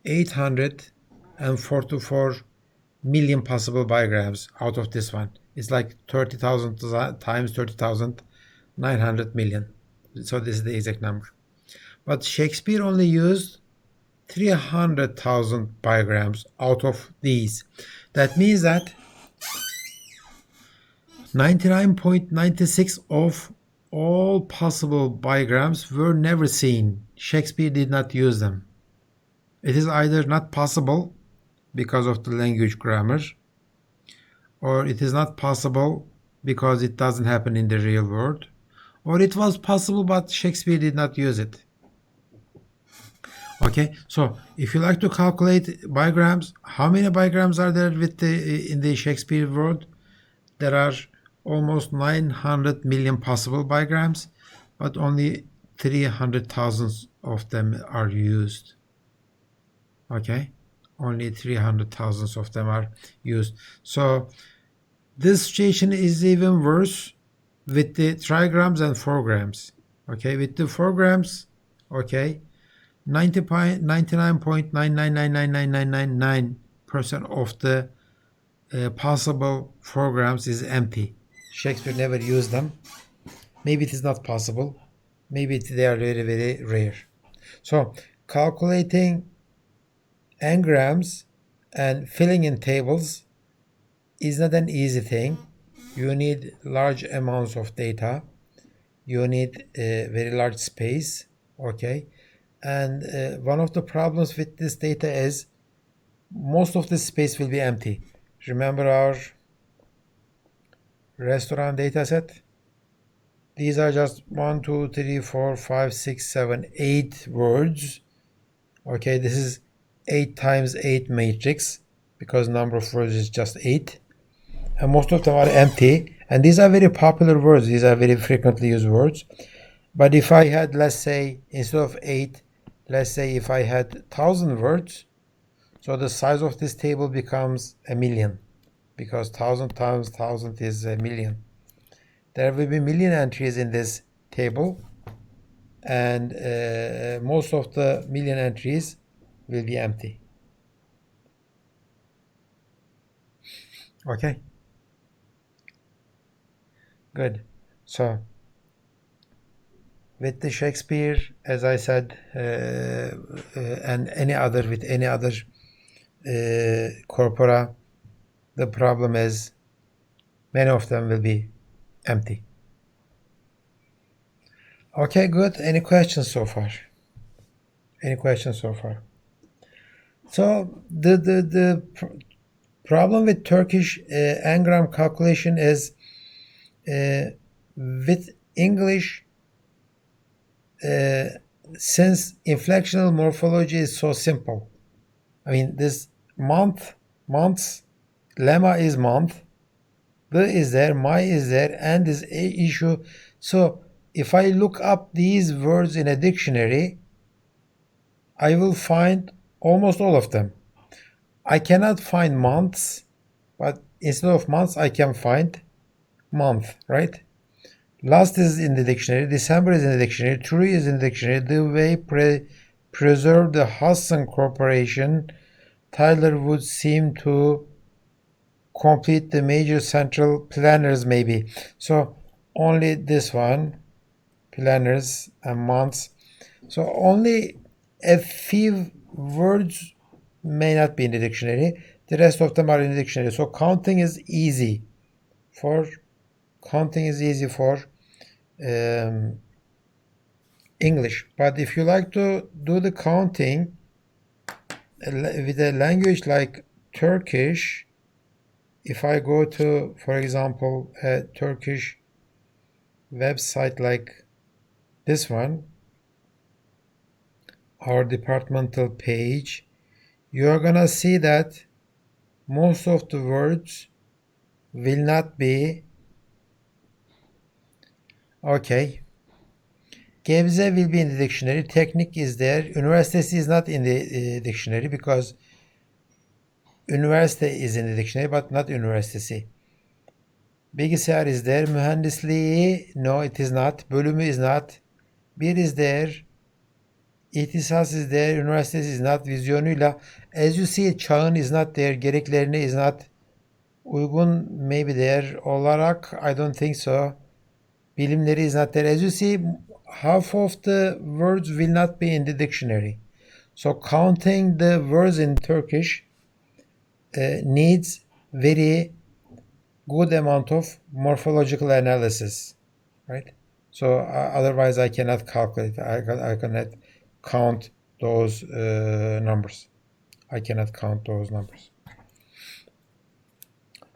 [SPEAKER 1] 844 million possible bigrams out of this one. It's like 30,000 times 30,000, 900 million. So this is the exact number. But Shakespeare only used 300,000 bigrams out of these. That means that 99.96 of all possible bigrams were never seen. Shakespeare did not use them. It is either not possible because of the language grammar, or it is not possible because it doesn't happen in the real world, or it was possible but Shakespeare did not use it. Okay, so if you like to calculate bigrams, how many bigrams are there in the Shakespeare world? There are almost 900 million possible bigrams, but only 300,000 of them are used. Okay, only 300,000 of them are used. So this situation is even worse with the trigrams and fourgrams. Okay, with the fourgrams, okay, 99.9999999% of the possible programs is empty. Shakespeare never used them. Maybe it is not possible. Maybe they are very, very rare. So calculating n-grams and filling in tables is not an easy thing. You need large amounts of data. You need a very large space, okay? And one of the problems with this data is most of the space will be empty. Remember our restaurant data set? These are just 1, 2, 3, 4, 5, 6, 7, 8 words. Okay, this is 8 times 8 matrix because number of words is just 8. And most of them are empty. And these are very popular words. These are very frequently used words. But if I had, let's say, instead of 8, let's say if I had 1,000 words, so the size of this table becomes 1,000,000 because 1,000 times 1,000 is 1,000,000. There will be 1,000,000 entries in this table, and most of the 1,000,000 entries will be empty. Okay? Good. So, with the Shakespeare, as I said, and any other, with any other corpora, the problem is many of them will be empty. Okay, good. Any questions so far? Any questions so far? So the problem with Turkish n-gram calculation is with English, since inflectional morphology is so simple. I mean, this months, lemma is month, the is there, my is there, and is a issue. So if I look up these words in a dictionary, I will find almost all of them. I cannot find months, but instead of months, I can find month, right? Last is in the dictionary, December is in the dictionary, true is in the dictionary, the way preserved the Hudson Corporation, Tyler would seem to complete the major central planners maybe. So only this one, planners and months. So only a few words may not be in the dictionary. The rest of them are in the dictionary. So counting is easy for English. But if you like to do the counting with a language like Turkish, if I go to, for example, a Turkish website like this one, our departmental page, you are gonna see that most of the words will not be okay. Gebze will be in the dictionary. Technique is there. Üniversitesi is not in the dictionary because üniversite is in the dictionary but not üniversitesi. Bilgisayar is there. Mühendisliği, no, it is not. Bölümü is not. Bir is there. İhtisas is there. Üniversitesi is not. Vizyonuyla. As you see, çağın is not there. Gereklerini is not. Uygun maybe there. Olarak, I don't think so. Bilimleri is not there. As you see, half of the words will not be in the dictionary. So counting the words in Turkish needs very good amount of morphological analysis, right? So otherwise I cannot calculate. I cannot count those numbers. I cannot count those numbers.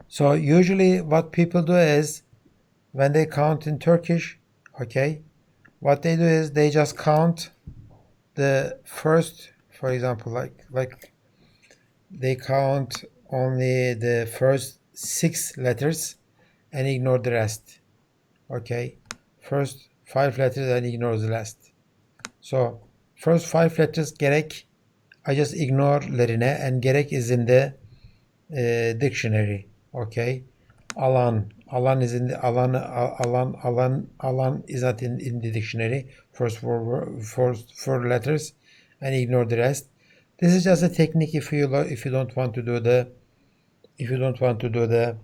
[SPEAKER 1] So usually what people do is when they count in Turkish, okay, what they do is they just count the first, for example, like they count only the first 6 letters and ignore the rest. Okay, first 5 letters and ignore the rest. So first 5 letters gerek, I just ignore lerine, and gerek is in the dictionary. Okay, alan is in the alan is not in the dictionary. First 4 letters and ignore the rest. This is just a technique if you don't want to do the if you don't want to do the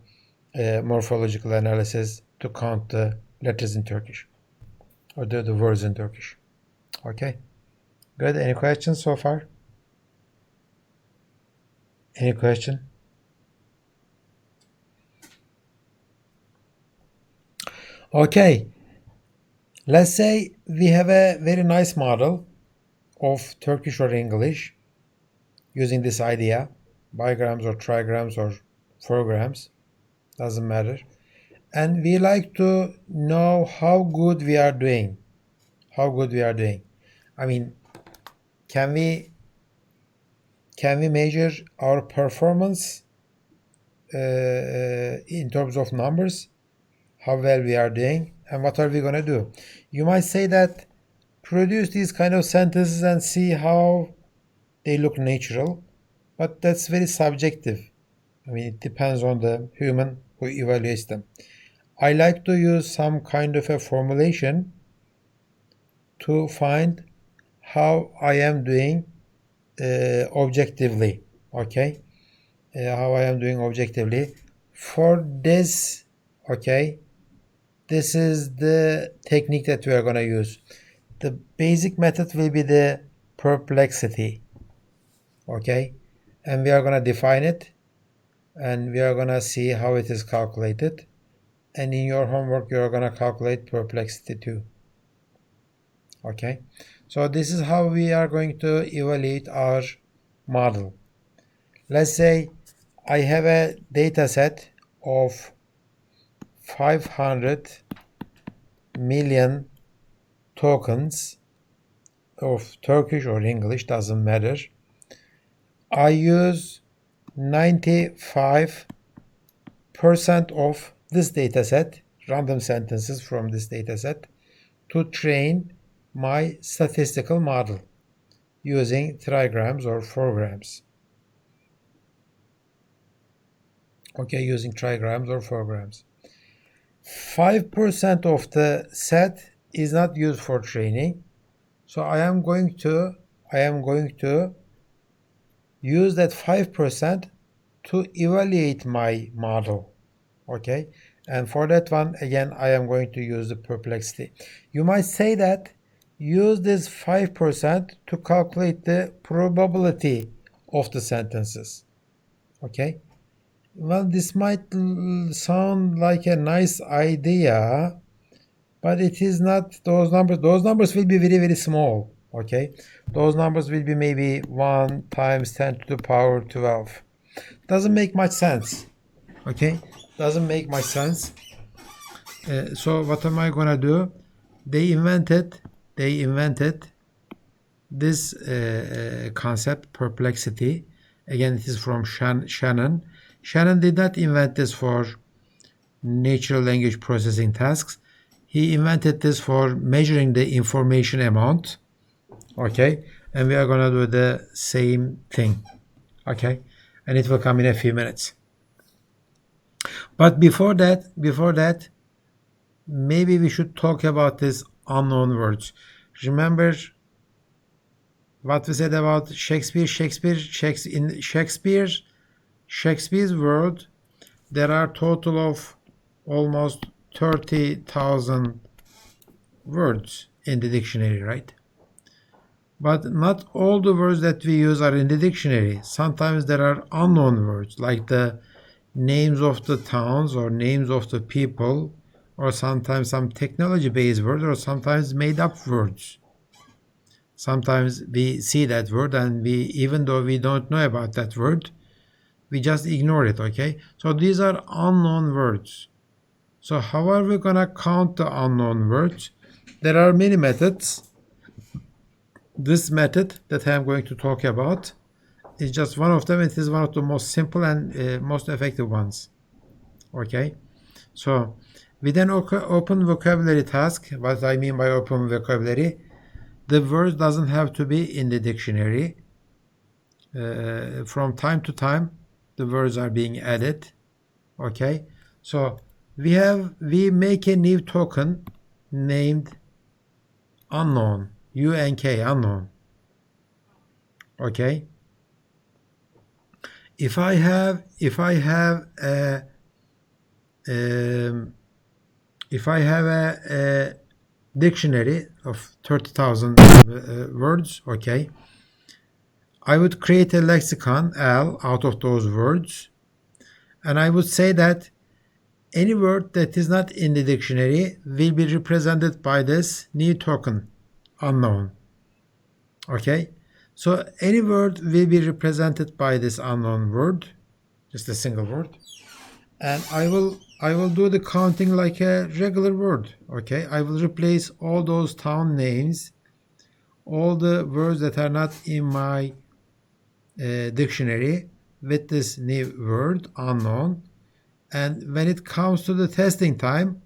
[SPEAKER 1] morphological analysis to count the letters in Turkish or the words in Turkish. Okay, good. Any questions so far? Any question? Okay, let's say we have a very nice model of Turkish or English using this idea, bigrams or trigrams or fourgrams, doesn't matter. And we like to know how good we are doing. How good we are doing. I mean, can we measure our performance in terms of numbers? How well we are doing, and what are we going to do? You might say that produce these kind of sentences and see how they look natural, but that's very subjective. I mean, it depends on the human who evaluates them. I like to use some kind of a formulation to find how I am doing objectively. Okay, how I am doing objectively. For this, okay, this is the technique that we are going to use. The basic method will be the perplexity. Okay, and we are going to define it, and we are going to see how it is calculated. And in your homework, you are going to calculate perplexity too. Okay, so this is how we are going to evaluate our model. Let's say I have a data set of 500 million tokens of Turkish or English, doesn't matter. I use 95% of this data set, random sentences from this data set, to train my statistical model using trigrams or fourgrams. Okay, using trigrams or fourgrams. 5% of the set is not used for training, so I am going to use that 5% to evaluate my model. Okay, and for that one, again, I am going to use the perplexity. You might say that use this 5% to calculate the probability of the sentences. Okay, well, this might sound like a nice idea, but it is not. Those numbers will be very, very small. Okay, those numbers will be maybe 1 times 10 to the power 12. Doesn't make much sense. Okay, doesn't make much sense. So what am I gonna do? They invented this concept, perplexity. Again, it is from Shannon. Shannon did not invent this for natural language processing tasks. He invented this for measuring the information amount. Okay, and we are gonna do the same thing. Okay, and it will come in a few minutes. But before that, maybe we should talk about these unknown words. Remember what we said about Shakespeare? In Shakespeare's world, there are total of almost 30,000 words in the dictionary, right? But not all the words that we use are in the dictionary. Sometimes there are unknown words, like the names of the towns or names of the people, or sometimes some technology-based words, or sometimes made-up words. Sometimes we see that word and even though we don't know about that word, we just ignore it, okay? So these are unknown words. So how are we going to count the unknown words? There are many methods. This method that I am going to talk about is just one of them. It is one of the most simple and most effective ones. Okay, so with an open vocabulary task, what I mean by open vocabulary, the words doesn't have to be in the dictionary. From time to time, the words are being added. Okay, so we make a new token named unknown, UNK, unknown. Okay, if I have a dictionary of 30,000 words, okay, I would create a lexicon L out of those words, and I would say that any word that is not in the dictionary will be represented by this new token, unknown. Okay, so any word will be represented by this unknown word, just a single word, and I will do the counting like a regular word. Okay, I will replace all those town names, all the words that are not in my dictionary with this new word, unknown. And when it comes to the testing time,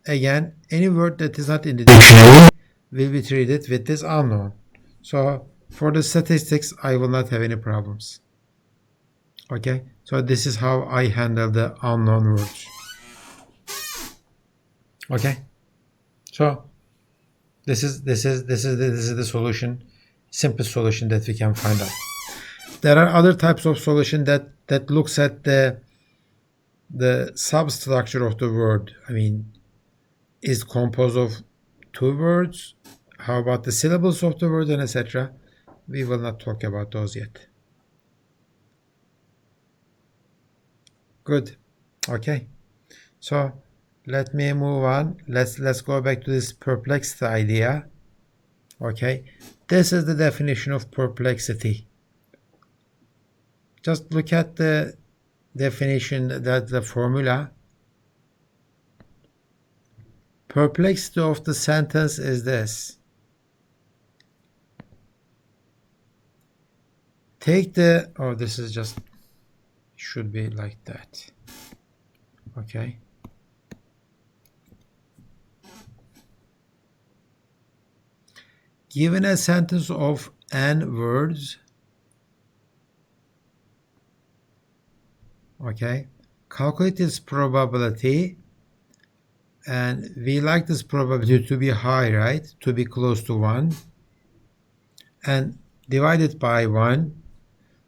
[SPEAKER 1] again, any word that is not in the dictionary will be treated with this unknown. So for the statistics, I will not have any problems. Okay, so this is how I handle the unknown words. Okay, so this is the solution, simplest solution that we can find out. There are other types of solution that looks at the substructure of the word. I mean, is composed of two words? How about the syllables of the word, and etc.? We will not talk about those yet. Good. Okay. So let me move on. Let's go back to this perplexity idea. Okay. This is the definition of perplexity. Just look at the definition, that the formula. Perplexity of the sentence is this. Take the, oh, this is just, should be like that. Okay. Given a sentence of n words, okay, calculate its probability, and we like this probability to be high, right? To be close to 1, and divide it by 1.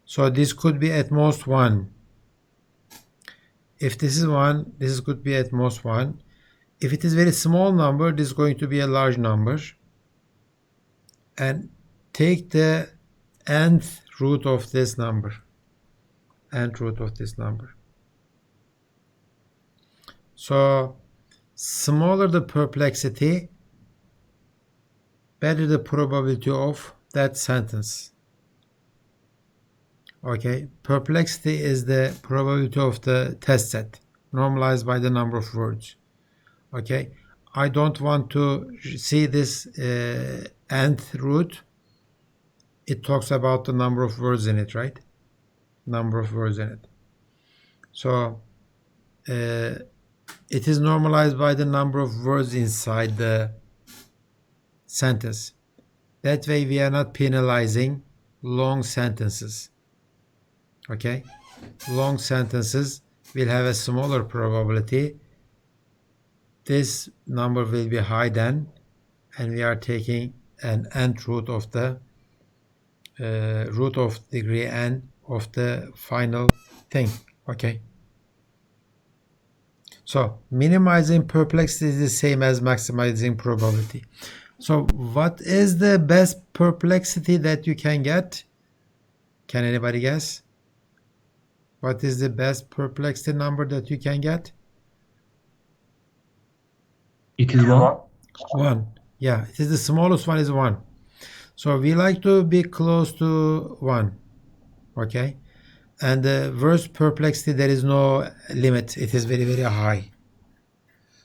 [SPEAKER 1] So this could be at most 1. If this is 1, this could be at most 1. If it is very small number, this is going to be a large number. And take the nth root of this number. Nth root of this number. So smaller the perplexity, better the probability of that sentence. Okay, perplexity is the probability of the test set, normalized by the number of words. Okay, I don't want to see this nth root. It talks about the number of words in it, right? Number of words in it. So it is normalized by the number of words inside the sentence. That way we are not penalizing long sentences. Okay, long sentences will have a smaller probability. This number will be high then, and we are taking an nth root of the root of degree n of the final thing. Okay. So minimizing perplexity is the same as maximizing probability. So what is the best perplexity that you can get? Can anybody guess? What is the best perplexity number that you can get?
[SPEAKER 4] It is 1.
[SPEAKER 1] 1. Yeah, it is the smallest one is 1. So we like to be close to 1. Okay. And the worst perplexity, there is no limit. It is very, very high.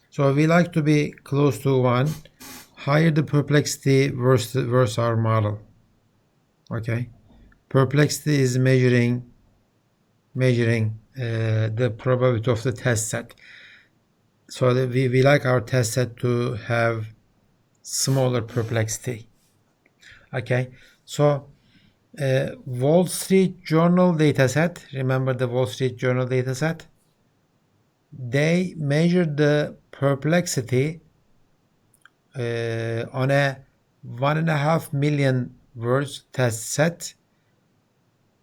[SPEAKER 1] So we like to be close to 1. Higher the perplexity, worse our model. Okay. Perplexity is measuring the probability of the test set. So we like our test set to have smaller perplexity. Okay, so Wall Street Journal dataset, remember the Wall Street Journal dataset? They measured the perplexity on a 1.5 million words test set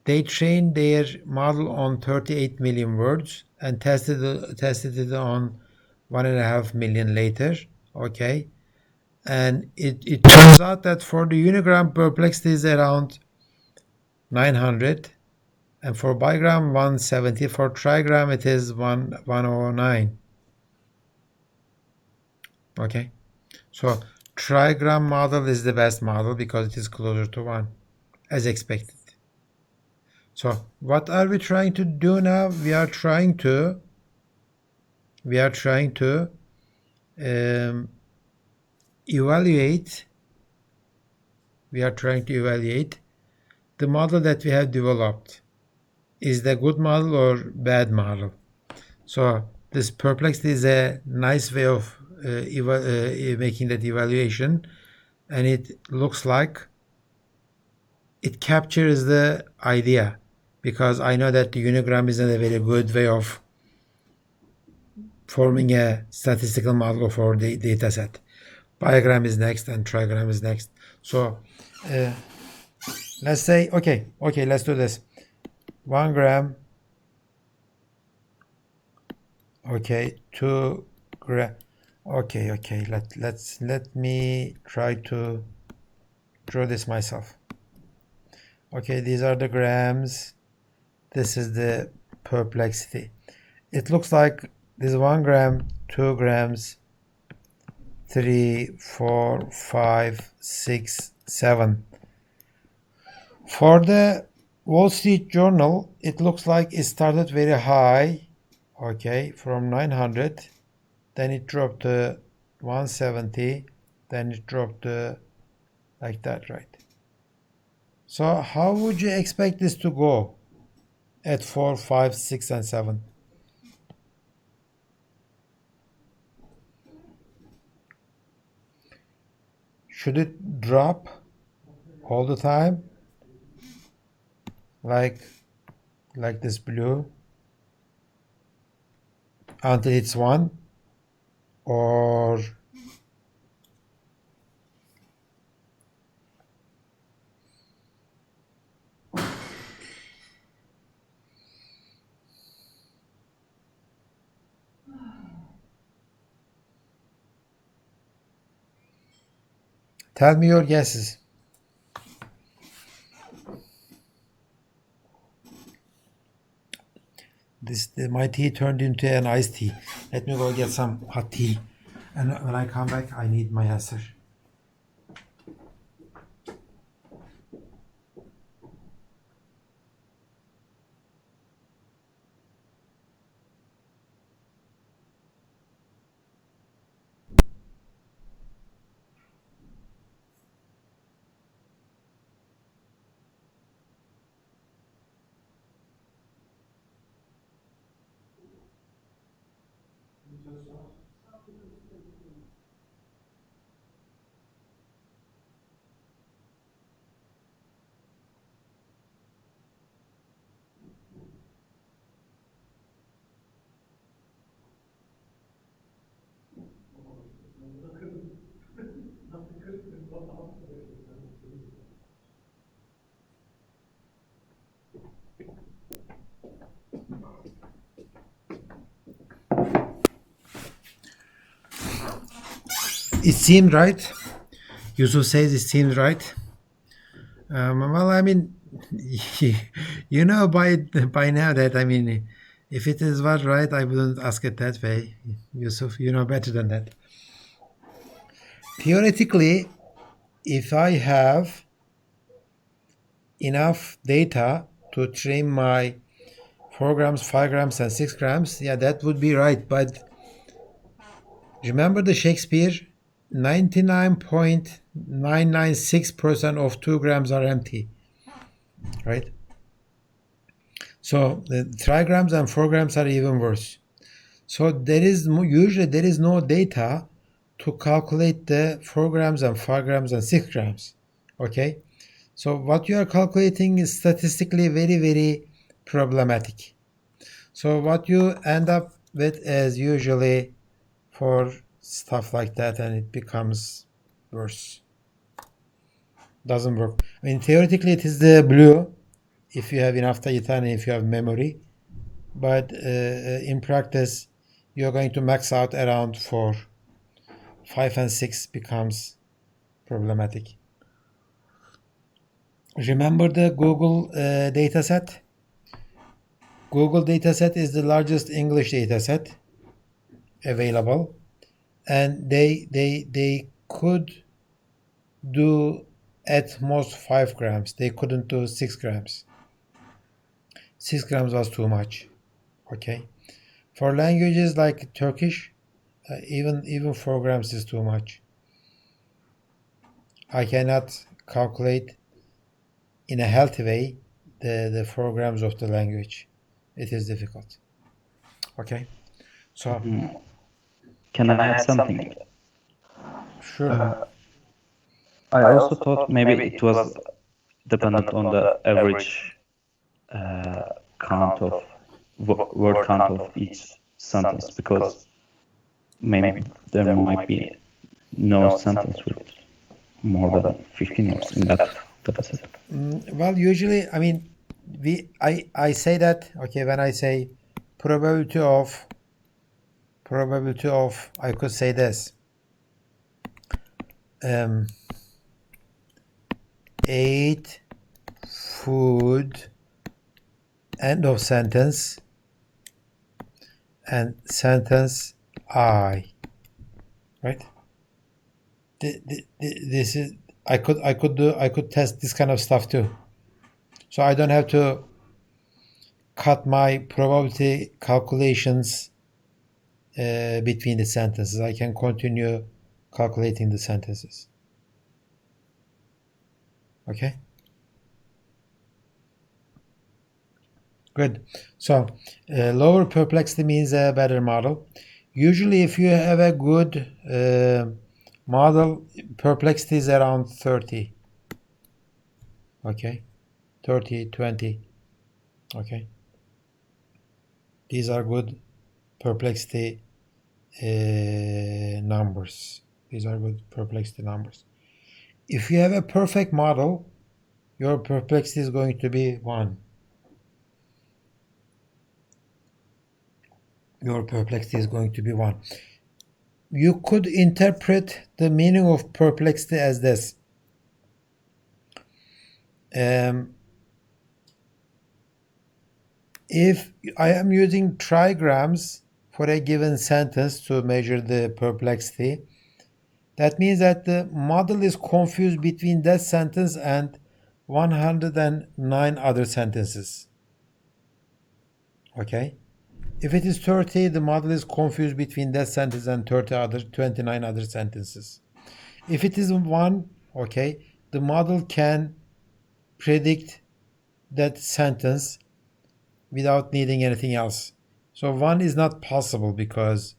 [SPEAKER 1] They trained their model on 38 million words and tested it on 1.5 million later. Okay, and it turns out that for the unigram perplexity is around 900, and for bigram 170. For trigram it is 109. Okay, so trigram model is the best model because it is closer to 1, as expected. So what are we trying to do now? We are trying to evaluate the model that we have developed. Is the good model or bad model? So this perplexity is a nice way of making that evaluation, and it looks like it captures the idea, because I know that the unigram is not a very good way of forming a statistical model for the data set. Bigram is next and trigram is next. So let's say, okay, let's do this. 1 gram, okay, 2 gram, okay, let me try to draw this myself. Okay, these are the grams, this is the perplexity. It looks like this 1 gram, 2 grams, 3, 4, 5, 6, 7. For the Wall Street Journal, it looks like it started very high, okay, from 900, then it dropped to 170, then it dropped to like that, right? So how would you expect this to go at 4, 5, 6, and 7? Should it drop all the time, like this blue, until it's 1, or tell me your guesses. My tea turned into an iced tea. Let me go get some hot tea, and when I come back I need my answer. It seemed right. Yusuf says it seems right. Well, I mean, you know by now that, I mean, if it is was right, I wouldn't ask it that way. Yusuf, you know better than that. Theoretically, if I have enough data to train my 4 grams, 5 grams, and 6 grams, yeah, that would be right. But remember the Shakespeare, 99.996% of 2 grams are empty, right? So the 3 grams and 4 grams are even worse. So usually there is no data to calculate the 4 grams and 5 grams and 6 grams, okay? So what you are calculating is statistically very, very problematic. So what you end up with is usually for stuff like that, and it becomes worse. Doesn't work. I mean, theoretically it is the blue. if you have enough data and if you have memory. But in practice, you're going to max out around 4. 5 and 6 becomes problematic. Remember the Google dataset? Google dataset is the largest English dataset available, and they could do at most 5 grams. They couldn't do 6 grams. 6 grams was too much. Okay. For languages like Turkish, even 4 grams is too much. I cannot calculate in a healthy way the 4 grams of the language. It is difficult. Okay. So
[SPEAKER 2] Can I add something?
[SPEAKER 1] sure.
[SPEAKER 2] I also thought maybe it was dependent on the average count of word count of each sentence, because maybe there might be no sentence with more than 15 words in that dataset.
[SPEAKER 1] Well, usually, I mean, I say that, okay, when I say probability of, I could say this. 8 food, end of sentence, and sentence I, right? This is, I could test this kind of stuff too. So I don't have to cut my probability calculations between the sentences. I can continue calculating the sentences. Okay? Good. So lower perplexity means a better model. Usually if you have a good model, perplexity is around 30. Okay? 30, 20. Okay? These are good perplexity numbers. These are good perplexity numbers. If you have a perfect model, your perplexity is going to be 1. Your perplexity is going to be 1. You could interpret the meaning of perplexity as this. If I am using trigrams for a given sentence to measure the perplexity, that means that the model is confused between that sentence and 109 other sentences. Okay? If it is 30, the model is confused between that sentence and 29 other sentences. If it is 1, okay, the model can predict that sentence without needing anything else. So 1 is not possible, because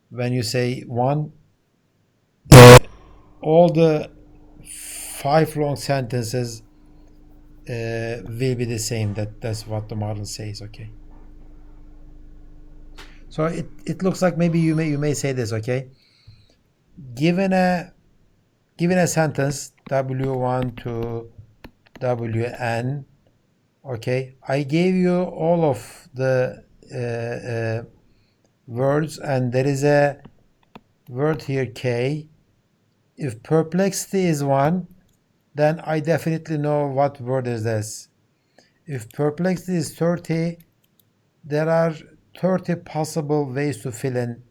[SPEAKER 1] when you say 1, all the 5 long sentences will be the same. That's what the model says. Okay. So it looks like maybe you may say this. Okay. Given a sentence W1 to Wn, okay, I gave you all of the words, and there is a word here K. If perplexity is 1, then I definitely know what word is this. If perplexity is 30, there are 30 possible ways to fill in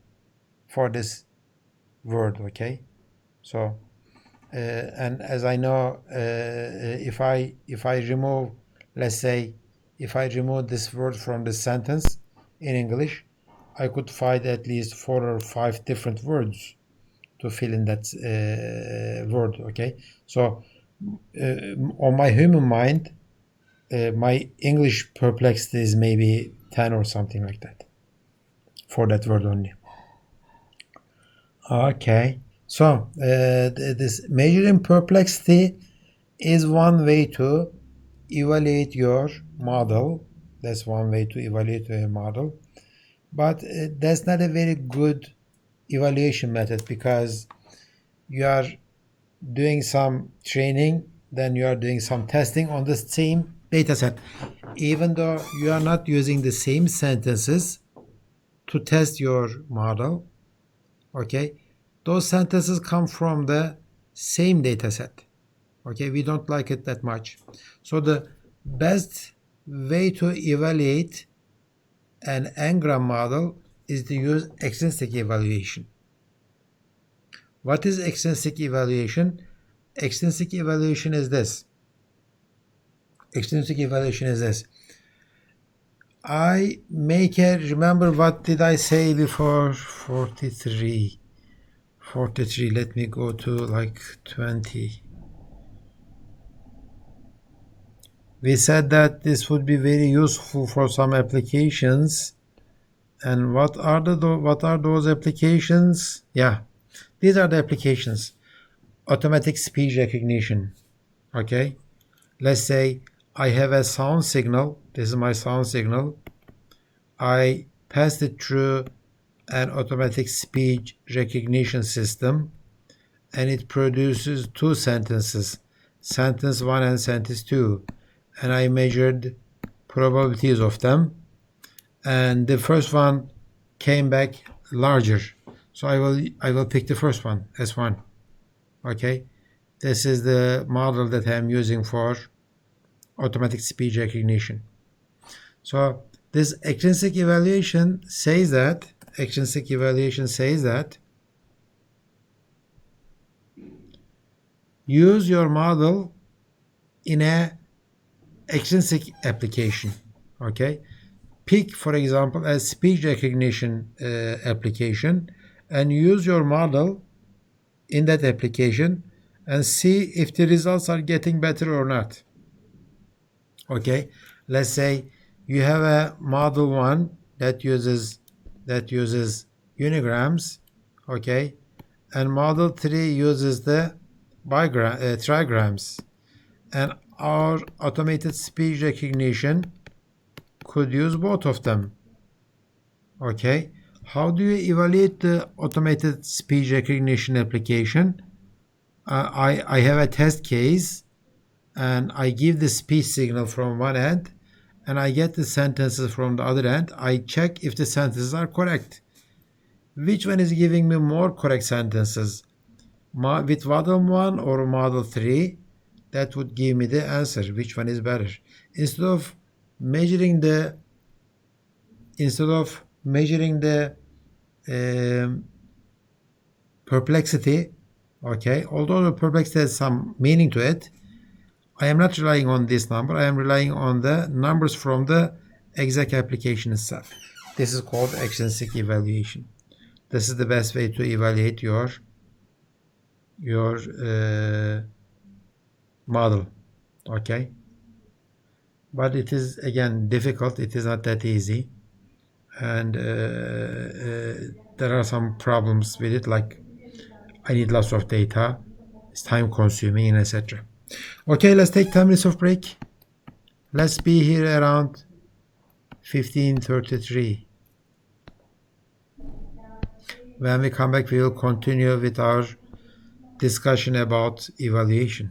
[SPEAKER 1] for this word. Okay, so and as I know, if I remove, let's say, if I remove this word from the sentence in English, I could find at least 4 or 5 different words to fill in that word. Okay, so on my human mind, my English perplexity is maybe 10 or something like that for that word only. Okay, so this measuring perplexity is one way to evaluate your model. That's one way to evaluate your model, but that's not a very good evaluation method, because you are doing some training, then you are doing some testing on the same data set. Even though you are not using the same sentences to test your model, okay, those sentences come from the same data set. Okay, we don't like it that much. So the best way to evaluate an n-gram model is to use extrinsic evaluation. What is extrinsic evaluation? Extrinsic evaluation is this. Extrinsic evaluation is this. I make a, remember what did I say before? 43. 43, let me go to like 20. We said that this would be very useful for some applications. And what are those applications? Yeah, these are the applications. Automatic speech recognition. Okay, let's say I have a sound signal. This is my sound signal. I passed it through an automatic speech recognition system, and it produces two sentences, sentence 1 and sentence 2, and I measured probabilities of them, and the first one came back larger, so I will pick the first one as 1. Okay, this is the model that I'm using for automatic speech recognition. So this extrinsic evaluation says that use your model in a extrinsic application. Okay, pick, for example, a speech recognition application and use your model in that application and see if the results are getting better or not. Okay, let's say you have a model 1 that uses unigrams, okay, and model 3 uses the trigrams, and our automated speech recognition could use both of them. Okay, how do you evaluate the automated speech recognition application? I have a test case, and I give the speech signal from one end, and I get the sentences from the other end. I check if the sentences are correct. Which one is giving me more correct sentences? With model 1 or model 3? That would give me the answer. Which one is better? Instead of measuring the perplexity, okay, although the perplexity has some meaning to it, I am not relying on this number. I am relying on the numbers from the exact application itself. This is called extrinsic evaluation. This is the best way to evaluate your model. Okay, but it is again difficult. It is not that easy, and there are some problems with it, like I need lots of data, it's time consuming, and etc. Okay, let's take 10 minutes of break. Let's be here around 15:33. When we come back, we will continue with our discussion about evaluation.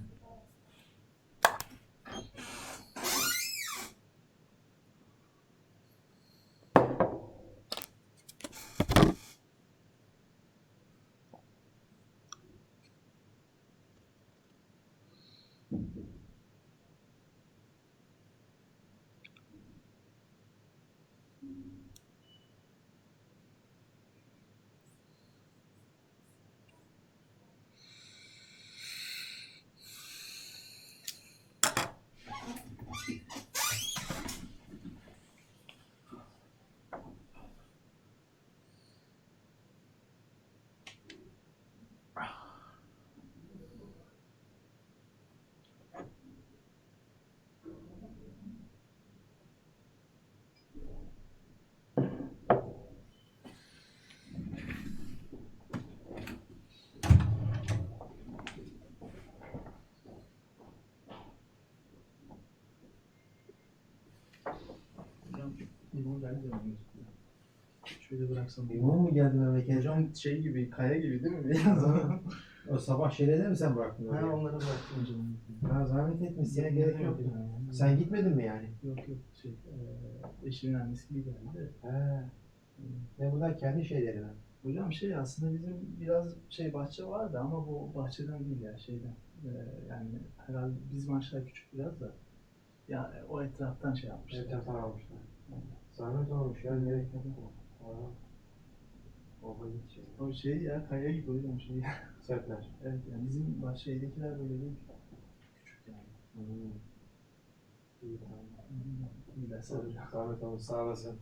[SPEAKER 5] Limon geldi de gözüküyor. Şöyle bıraksam.
[SPEAKER 1] Limon mu geldi memleket?
[SPEAKER 5] Hocam şey gibi, kaya gibi değil mi?
[SPEAKER 1] O sabah şeyleri mi sen bıraktın?
[SPEAKER 5] Ha, onları bıraktım hocam.
[SPEAKER 1] Ya zahmet etmesine gerek yok.
[SPEAKER 7] Yani.
[SPEAKER 1] Sen gitmedin mi yani?
[SPEAKER 7] Yok eşimin annesi gibi geldi.
[SPEAKER 1] He. Ne bunlar kendi şeyleri mi?
[SPEAKER 7] Hocam aslında bizim biraz bahçe vardı ama bu bahçeden değil ya yani herhalde bizim aşağı küçük biraz da yani o etraftan yapmışlar.
[SPEAKER 1] Etraftan almışlar. Zahmet olmuş ya gerek yok. Oha hiç şey.
[SPEAKER 7] O ya kaya gibi hocam
[SPEAKER 1] Sertler.
[SPEAKER 7] Evet yani bizim bahçedekiler böyle değil. Küçük yani.
[SPEAKER 1] İyi tamam.
[SPEAKER 7] İyi dersler hocam.
[SPEAKER 1] Zahmet olmuş sağ olasın.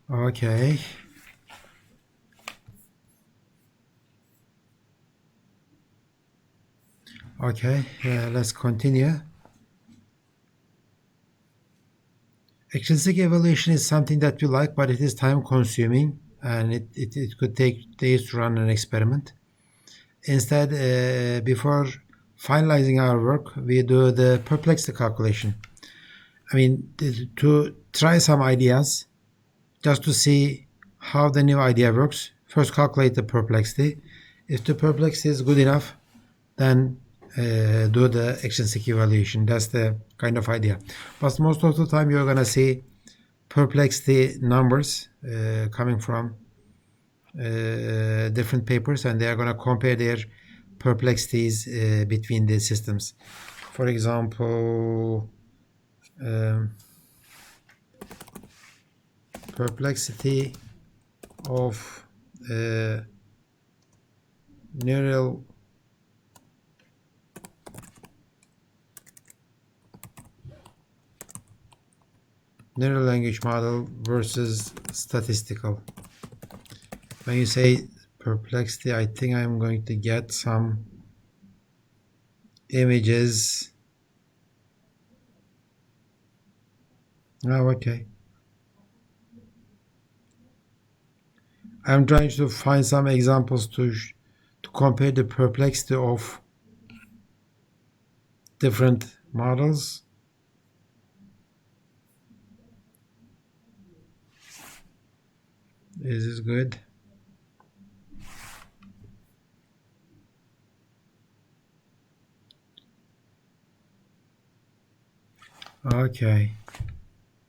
[SPEAKER 1] Okay. Okay, let's continue. Extrinsic evaluation is something that we like, but it is time consuming and it could take days to run an experiment. Instead, before finalizing our work, we do the perplexity calculation. I mean, to try some ideas, just to see how the new idea works. First, calculate the perplexity. If the perplexity is good enough, then do the extrinsic evaluation. That's the kind of idea. But most of the time, you're going to see perplexity numbers coming from different papers, and they are going to compare their perplexities between the systems. For example, perplexity of neural language model versus statistical. When you say perplexity, I think I'm going to get some images. Oh, okay. I'm trying to find some examples to compare the perplexity of different models. Is this good? Okay.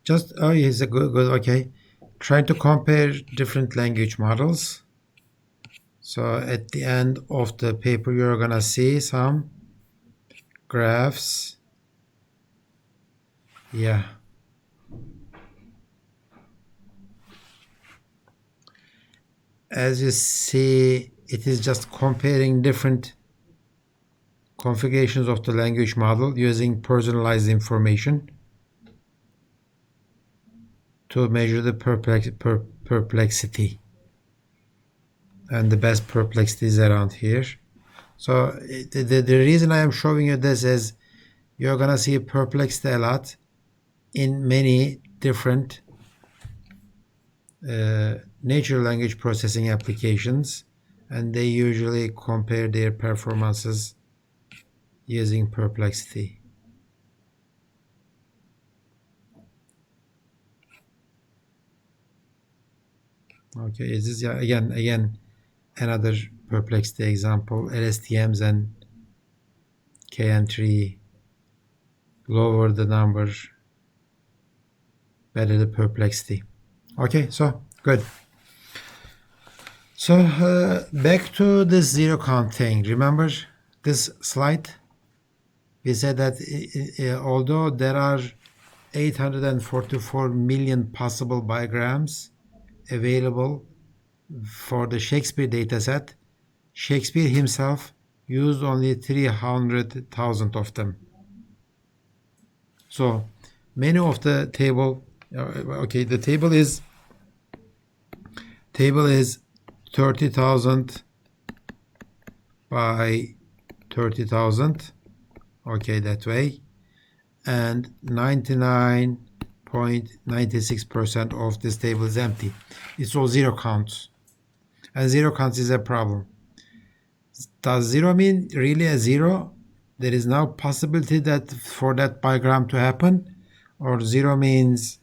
[SPEAKER 1] Just, oh, yes, good, okay. Trying to compare different language models. So at the end of the paper, you're gonna see some graphs. Yeah. As you see, it is just comparing different configurations of the language model using personalized information to measure the perplexity. And the best perplexity is around here. So the reason I am showing you this is you're gonna see perplexity a lot in many different natural language processing applications, and they usually compare their performances using perplexity. Okay, is this again another perplexity example? LSTMs and KN3, lower the number, better the perplexity. Okay, so good. So back to this zero count thing. Remember this slide? We said that although there are 844 million possible bigrams available for the Shakespeare dataset, Shakespeare himself used only 300,000 of them. So many of the table, okay, the table is 30,000 by 30,000. Okay, that way, and 99.96% of this table is empty. It's all zero counts, and zero counts is a problem. Does zero mean really a zero? There is no possibility that for that bigram to happen, or zero means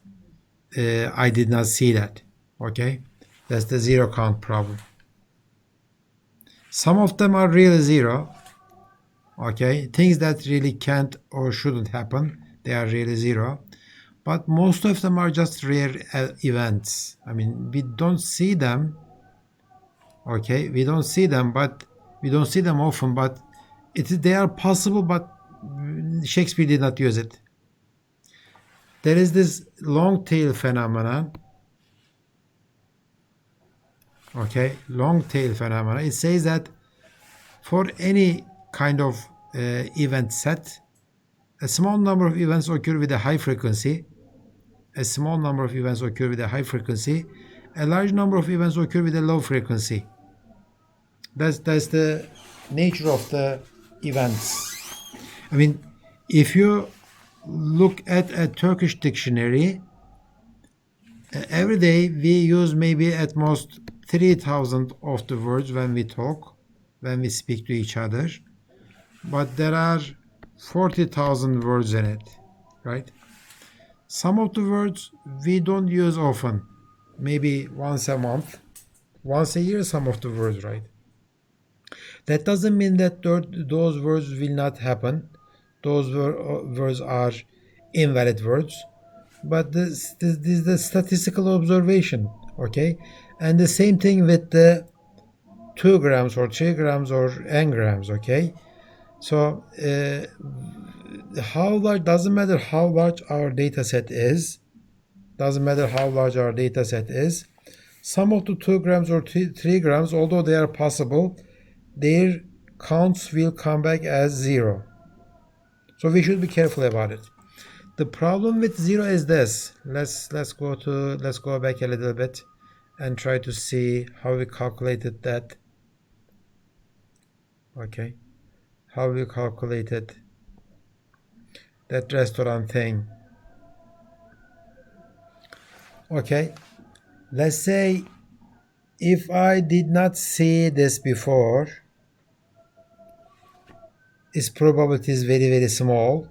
[SPEAKER 1] I did not see that. Okay, that's the zero count problem. Some of them are really zero. Okay, things that really can't or shouldn't happen, they are really zero. But most of them are just rare events. I mean, we don't see them. Okay, we don't see them, but we don't see them often. But they are possible, but Shakespeare did not use it. There is this long tail phenomenon. Okay, long tail phenomenon. It says that for any kind of event set, a small number of events occur with a high frequency. A small number of events occur with a high frequency. A large number of events occur with a low frequency. That's the nature of the events. I mean, if you look at a Turkish dictionary, every day we use maybe at most 3,000 of the words when we talk, when we speak to each other. But there are 40,000 words in it, right? Some of the words we don't use often, maybe once a month, once a year, some of the words, right? That doesn't mean that those words will not happen. Those words are invalid words, but this is the statistical observation, okay? And the same thing with the 2 grams or 3 grams or n grams, okay? So how large, doesn't matter how large our data set is, Doesn't matter how large our data set is. Some of the 2 grams or 3 grams, although they are possible, their counts will come back as 0. So we should be careful about it. The problem with 0 is this. Let's go back a little bit and try to see how we calculated that. Okay, how we calculated that restaurant thing. Okay, let's say if I did not see this before, its probability is very, very small,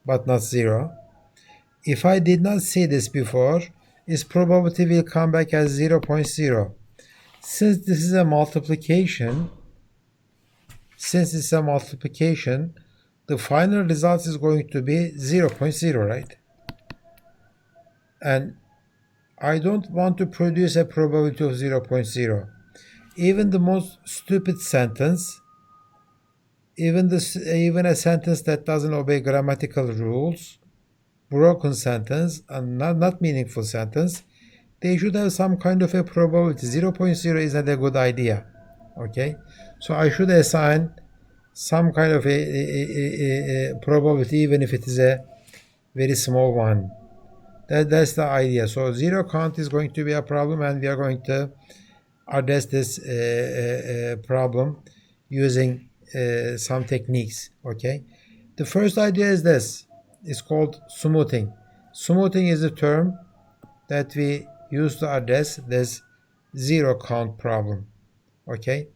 [SPEAKER 1] but not 0. If I did not see this before, its probability will come back as 0.0. Since this is a multiplication, the final result is going to be 0.0, right? And I don't want to produce a probability of 0.0. Even the most stupid sentence, even a sentence that doesn't obey grammatical rules, broken sentence, and not meaningful sentence, they should have some kind of a probability. 0.0 is not a good idea. Okay, so I should assign some kind of a probability, even if it is a very small one. That's the idea. So 0 count is going to be a problem, and we are going to address this problem using some techniques. Okay, the first idea is this. It's called smoothing. Smoothing is a term that we use to address this 0 count problem. Okay,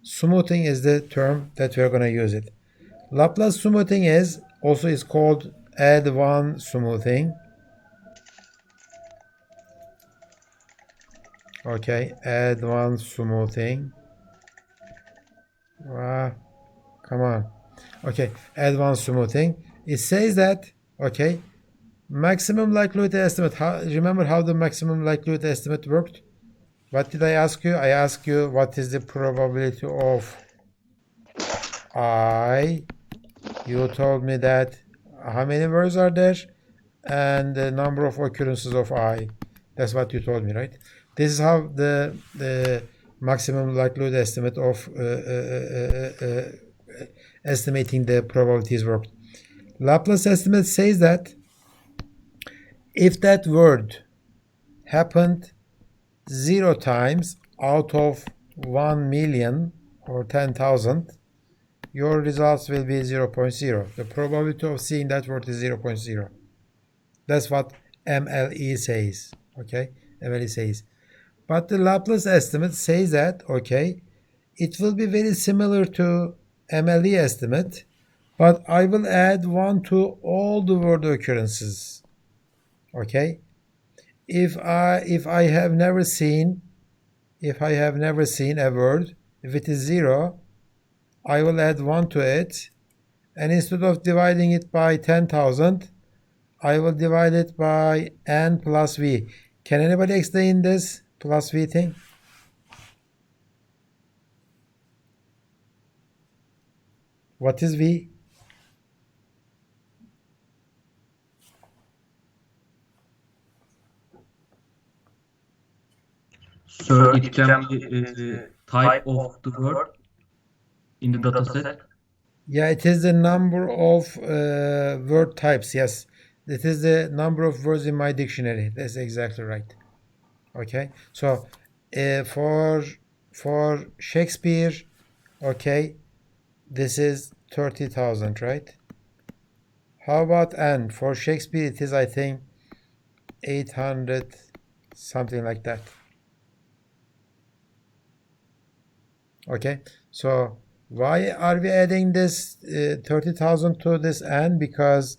[SPEAKER 1] smoothing is the term that we are going to use it. Laplace smoothing is called add one smoothing. Okay, add one smoothing. Come on. Okay, add one smoothing. It says that, okay, maximum likelihood estimate. Remember how the maximum likelihood estimate worked? What did I ask you? I asked you what is the probability of I. You told me that how many words are there and the number of occurrences of I. That's what you told me, right? This is how the maximum likelihood estimate of estimating the probabilities worked. Laplace estimate says that if that word happened 0 times out of 1 million or 10,000, your results will be 0.0. The probability of seeing that word is 0.0. That's what MLE says. Okay, MLE says. But the Laplace estimate says that, okay, it will be very similar to MLE estimate, but I will add 1 to all the word occurrences. Okay, if I have never seen a word, if it is 0, I will add 1 to it, and instead of dividing it by 10,000, I will divide it by n plus v. Can anybody explain this plus v thing? What is v?
[SPEAKER 4] So it can be type of the word in the dataset.
[SPEAKER 1] Yeah, it is the number of word types. Yes, it is the number of words in my dictionary. That's exactly right. Okay, so for Shakespeare, okay, this is 30,000, right? How about n? For Shakespeare, it is, I think, 800, something like that. Okay, so why are we adding this 30,000 to this n? Because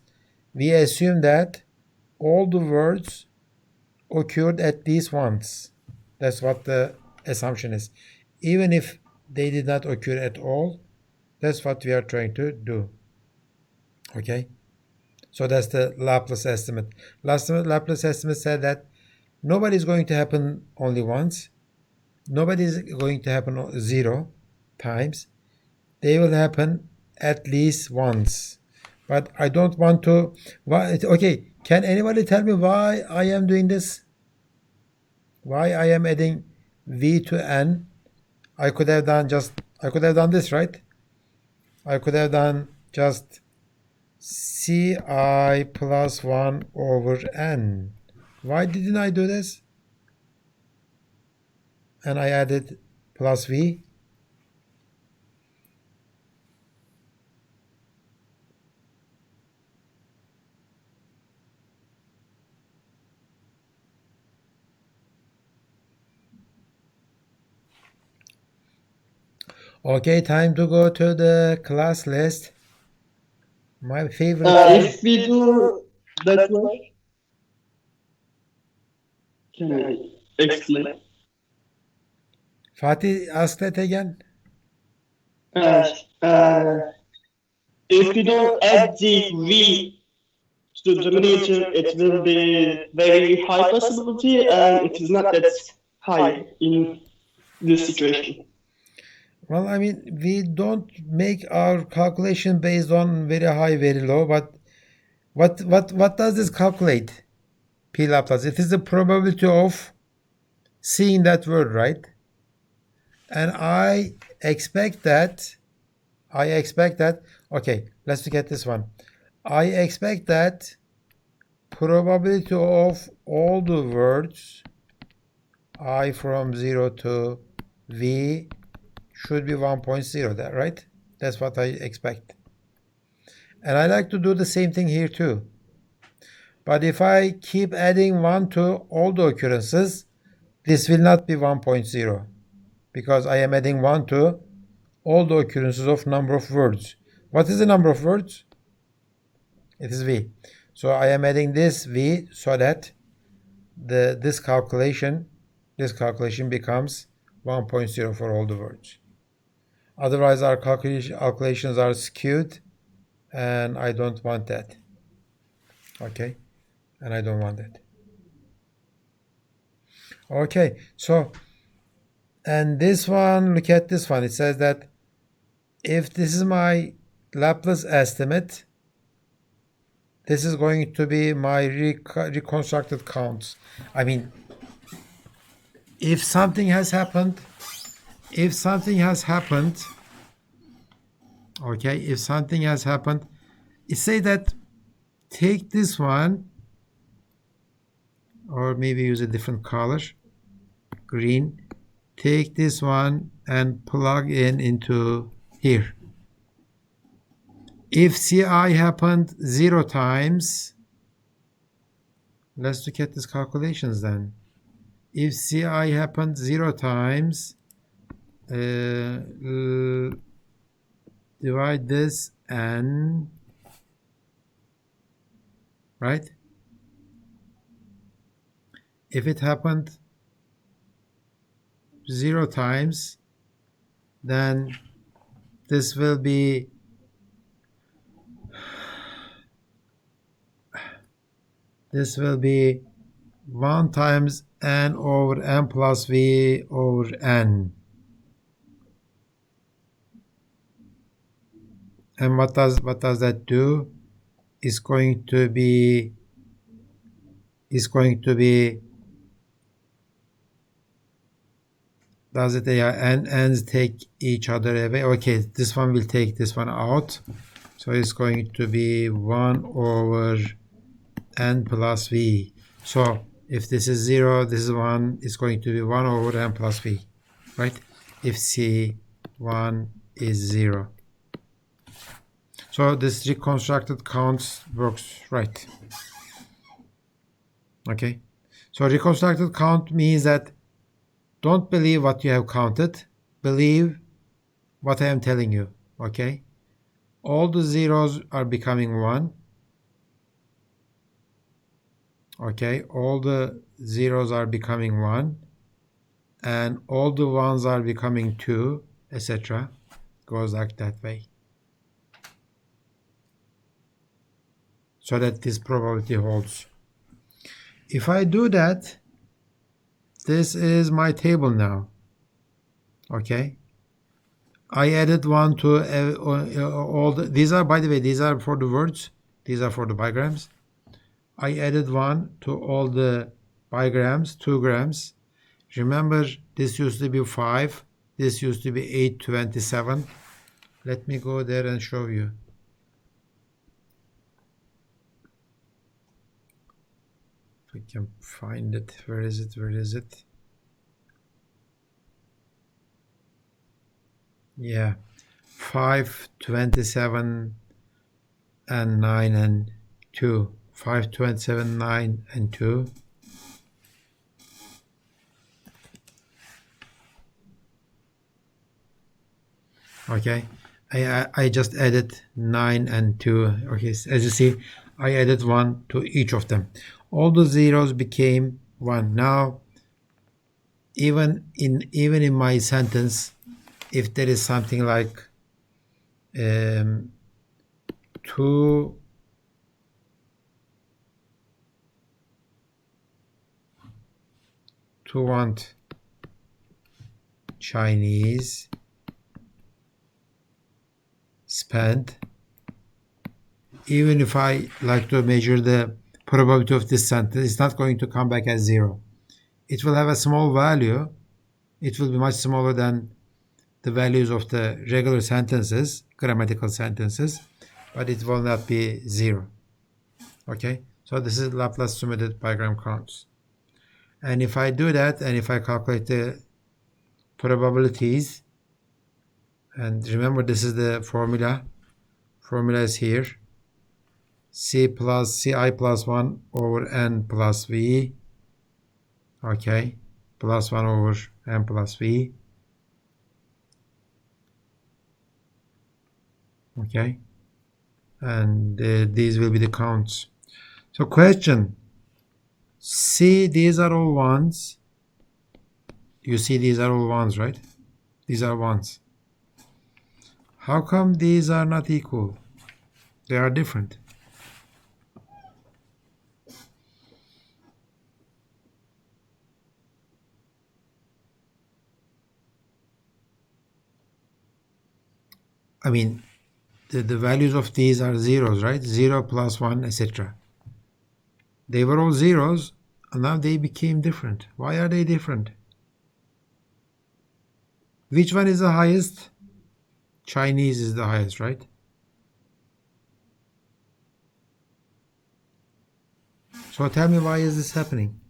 [SPEAKER 1] we assume that all the words occurred at least once. That's what the assumption is. Even if they did not occur at all, that's what we are trying to do. Okay, so that's the Laplace estimate. Laplace estimate said that nobody is going to happen only once. Nobody is going to happen 0 times. They will happen at least once. But I don't want to. Why? Okay, can anybody tell me why I am doing this? Why I am adding v to n? I could have done this, right? I could have done just ci plus 1 over n. Why didn't I do this? And I added plus v. Okay, time to go to the class list. My favorite.
[SPEAKER 8] If we do that way, can I explain?
[SPEAKER 1] Fatih, ask that again.
[SPEAKER 8] If you don't add the v to the denominator, it will be very high possibility, and it is not that high in this situation.
[SPEAKER 1] Well, I mean, we don't make our calculation based on very high, very low, but what does this calculate? P Laplace. It is the probability of seeing that word, right? And I expect that, okay, let's look at this one. I expect that probability of all the words I from 0 to v should be 1.0 there, right? That's what I expect. And I like to do the same thing here too. But if I keep adding 1 to all the occurrences, this will not be 1.0 because I am adding 1 to all the occurrences of number of words. What is the number of words? It is v. So I am adding this v so that this calculation becomes 1.0 for all the words. Otherwise, our calculations are skewed, and I don't want that. Okay, and I don't want that. Okay, so, and this one, look at this one. It says that if this is my Laplace estimate, this is going to be my reconstructed counts. I mean, if something has happened, okay, if something has happened, it say that take this one, or maybe use a different color, green, take this one and plug into here. If Ci happened 0 times, let's look at these calculations then. If Ci happened 0 times, divide this n, right? If it happened 0 times, then this will be this will be 1 times n over n plus v over n. And what does that do? It's going to be does it, yeah, n's take each other away. Okay, this one will take this one out. So it's going to be 1 over n plus v. So if this is 0, this is 1, it's going to be 1 over n plus v, right? If C1 is 0. So this reconstructed counts works right. Okay. So reconstructed count means that don't believe what you have counted. Believe what I am telling you. Okay. All the zeros are becoming 1. Okay. All the zeros are becoming 1. And all the ones are becoming 2, etc. Goes like that way. So that this probability holds. If I do that, this is my table now. Okay. I added 1 to all the, these are, by the way, these are for the words, these are for the bigrams. I added 1 to all the bigrams, 2 grams. Remember, this used to be 5, this used to be 827. Let me go there and show you. If we can find it. Where is it? Where is it? Yeah, 5, 27, and 9 and 2. 5, 27, 9 and 2. Okay, I just added 9 and 2. Okay, as you see, I added 1 to each of them. All the zeros became 1. Now, even in my sentence, if there is something like 2 want Chinese spend, even if I like to measure the probability of this sentence, it's not going to come back as 0. It will have a small value. It will be much smaller than the values of the regular sentences, grammatical sentences, but it will not be 0. Okay, so this is Laplace summated bigram counts. And if I do that, and if I calculate the probabilities, and remember this is the formula is here, Ci plus 1 over n plus v, okay, plus 1 over n plus v, okay, and these will be the counts. So question, see, these are all ones. You see these are all ones, right? These are ones. How come these are not equal? They are different. I mean, the values of these are zeros, right? 0 plus 1, etc. They were all zeros, and now they became different. Why are they different? Which one is the highest? Chinese is the highest, right? So tell me, why is this happening?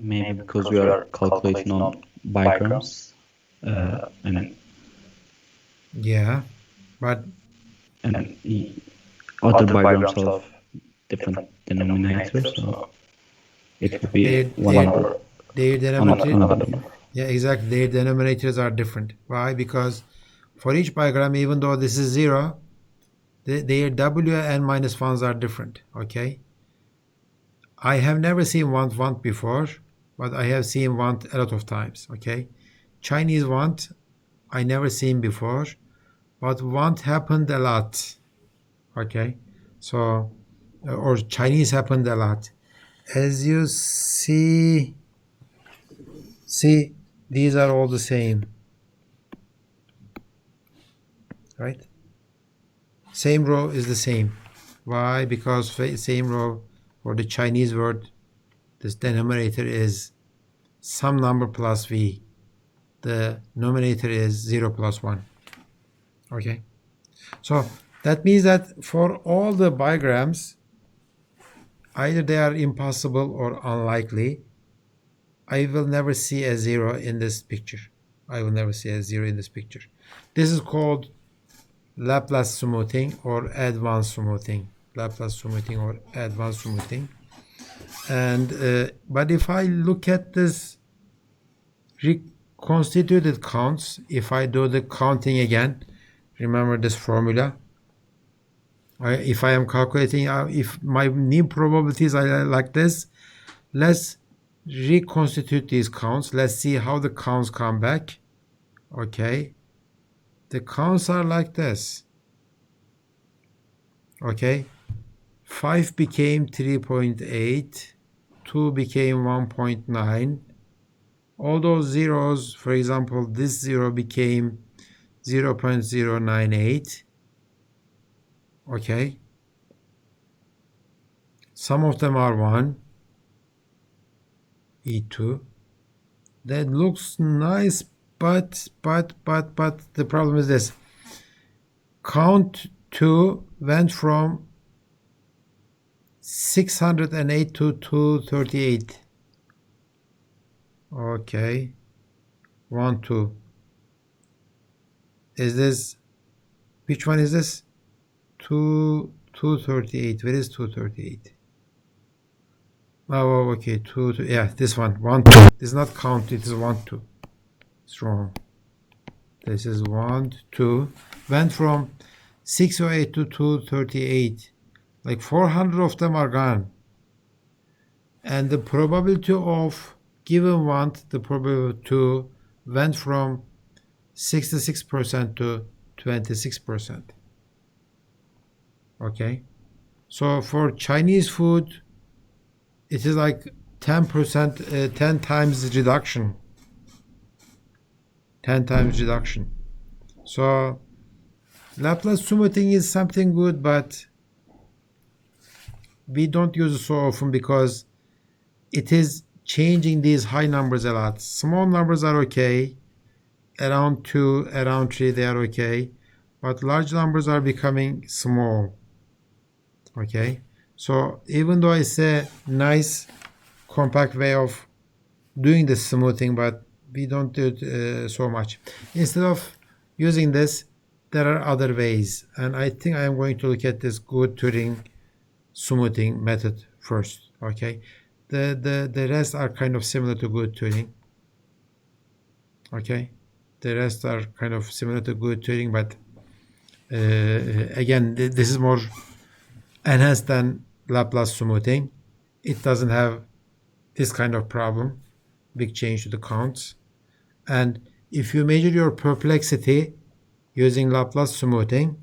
[SPEAKER 2] Maybe because we are calculating on bigrams, and
[SPEAKER 1] Yeah, but
[SPEAKER 2] other bigrams have different denominators, so it would be one number
[SPEAKER 1] their
[SPEAKER 2] on
[SPEAKER 1] denominator,
[SPEAKER 2] another number.
[SPEAKER 1] yeah, exactly. Their denominators are different. Why? Because for each bigram, even though this is 0, their W and minus 1s are different. Okay. I have never seen want before, but I have seen want a lot of times. Okay. Chinese want, I never seen before, but want happened a lot. Okay. So, or Chinese happened a lot. As you see, these are all the same, right? Same row is the same. Why? Because same row for the Chinese word, this denominator is some number plus v. The numerator is 0 plus 1. Okay. So that means that for all the bigrams, either they are impossible or unlikely. I will never see a 0 in this picture. I will never see a 0 in this picture. This is called Laplace smoothing or advanced smoothing. Laplace smoothing or advanced smoothing. And but if I look at this reconstituted counts, if I do the counting again, remember this formula. If I am calculating, if my new probabilities are like this, let's reconstitute these counts. Let's see how the counts come back. Okay. The counts are like this. Okay. 5 became 3.8, 2 became 1.9. All those zeros, for example, this 0 became 0.098. Okay. Some of them are 1. E2. That looks nice, but the problem is this. Count 2 went from 608 to 238. Okay. 1, 2. Is this, which one is this? 238. Where is 238? Oh, okay. 2, yeah, this one. 1, 2. This is not count, it is 1, 2. It's wrong. This is 1, 2. Went from 608 to 238. Like 400 of them are gone. And the probability of given one, the probability of 2 went from 66% to 26%. Okay. So for Chinese food, it is like 10%, 10 times reduction. 10 times reduction. So Laplace smoothing is something good, but we don't use it so often because it is changing these high numbers a lot. Small numbers are okay. Around 2, around 3, they are okay. But large numbers are becoming small. Okay. So even though it's a nice, compact way of doing the smoothing, but we don't do it so much. Instead of using this, there are other ways. And I think I am going to look at this good Turing smoothing method first. Okay. The rest are kind of similar to good Turing. Okay. The rest are kind of similar to good Turing, but again, this is more enhanced than Laplace smoothing. It doesn't have this kind of problem, big change to the counts. And if you measure your perplexity using Laplace smoothing,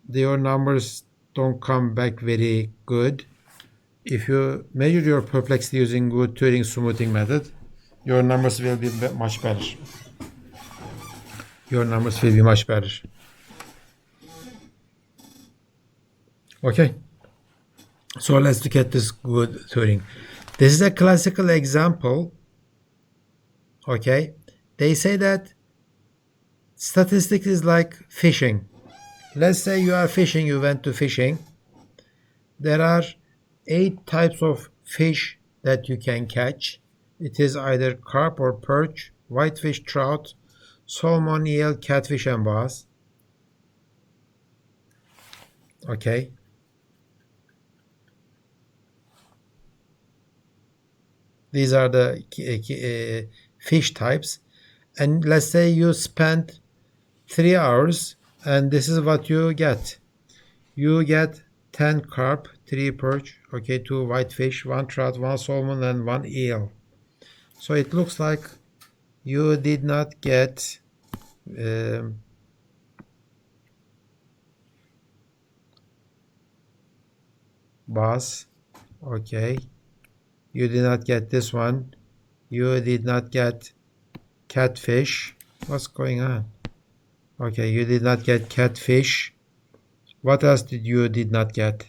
[SPEAKER 1] your numbers don't come back very good. If you measure your perplexity using good Turing smoothing method, your numbers will be much better. Your numbers will be much better. Okay. So let's look at this good Turing. This is a classical example. Okay. They say that statistics is like fishing. Let's say you are fishing, you went to fishing. There are 8 types of fish that you can catch. It is either carp or perch, whitefish, trout, salmon, eel, catfish, and bass. Okay. These are the fish types. And let's say you spent 3 hours and this is what you get. You get 10 carp, 3 perch, okay, 2 whitefish, 1 trout, 1 salmon, and 1 eel. So it looks like you did not get bass, okay. You did not get this one. You did not get catfish. What's going on? Okay, you did not get catfish. What else did you not get?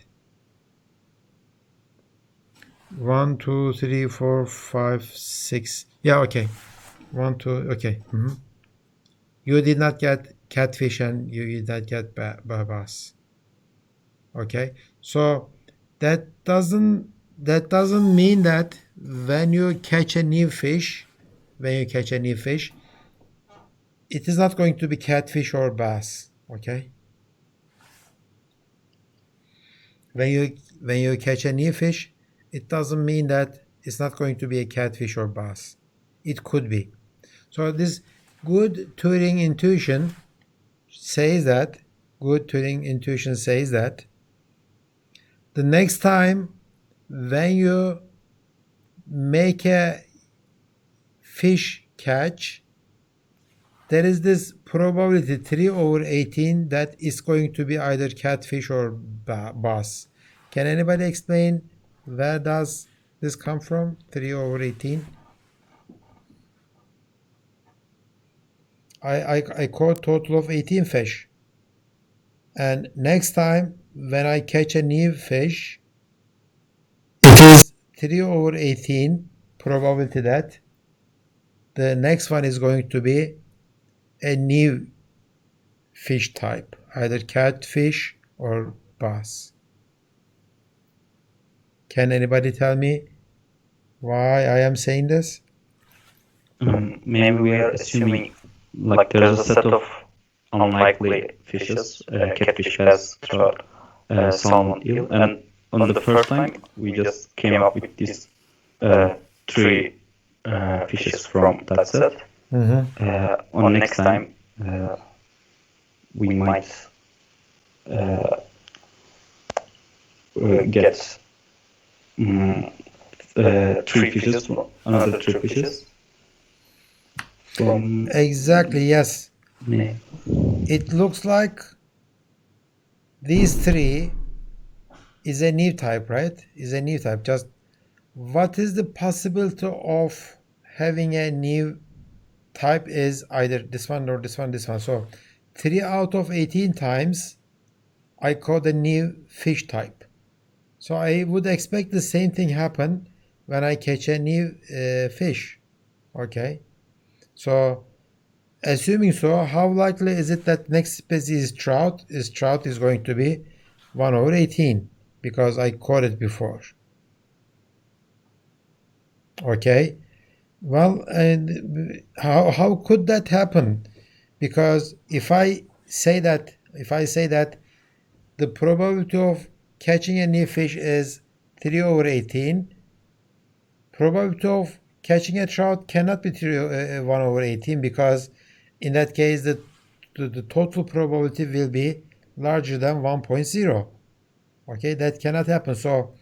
[SPEAKER 1] 1, 2, 3, 4, 5, 6. Yeah, okay. 1, 2, okay. You did not get catfish and you did not get bass. Okay, so that doesn't mean that when you catch a new fish, it is not going to be catfish or bass. Okay. When you catch a new fish, it doesn't mean that it's not going to be a catfish or bass. It could be. So this good Turing intuition says that the next time when you make a fish catch, there is this probability 3/18 that is going to be either catfish or bass. Can anybody explain where does this come from? 3 over 18. I caught total of 18 fish. And next time when I catch a new fish, it is 3 over 18 probability that the next one is going to be a new fish type, either catfish or bass. Can anybody tell me why I am saying this?
[SPEAKER 2] Maybe we are assuming like there's a set of unlikely fishes. Catfish, bass, trout, salmon, eel, and on the first time we just came up with these 3 fishes from that set. On next time we might get 3 fishes, another 3 fishes.
[SPEAKER 1] Exactly, yes. It looks like these 3 is a new type, right? Is a new type. Just what is the possibility of having a new type is either this one or this one, this one. So 3 out of 18 times I caught a new fish type. So I would expect the same thing happen when I catch a new fish. Okay. So assuming so, how likely is it that next species trout is going to be 1 over 18 because I caught it before. Okay. Well, and how could that happen? Because if I say that the probability of catching a new fish is 3 over 18, probability of catching a trout cannot be 1 over 18 because in that case the total probability will be larger than 1.0. Okay, that cannot happen. So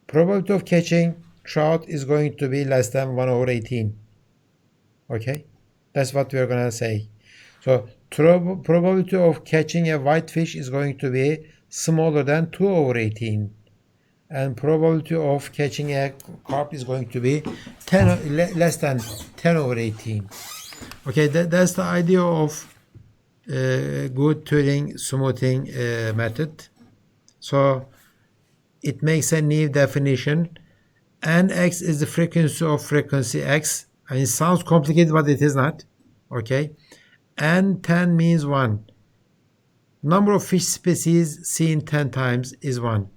[SPEAKER 1] probability of catching trout is going to be less than 1 over 18. Okay, that's what we are going to say. So probability of catching a whitefish is going to be smaller than 2 over 18. And probability of catching a carp is going to be less than 10 over 18. Okay, that's the idea of good Turing smoothing method. So it makes a new definition. Nx is the frequency of frequency x. And it sounds complicated, but it is not. Okay. N10 means 1. Number of fish species seen 10 times is 1.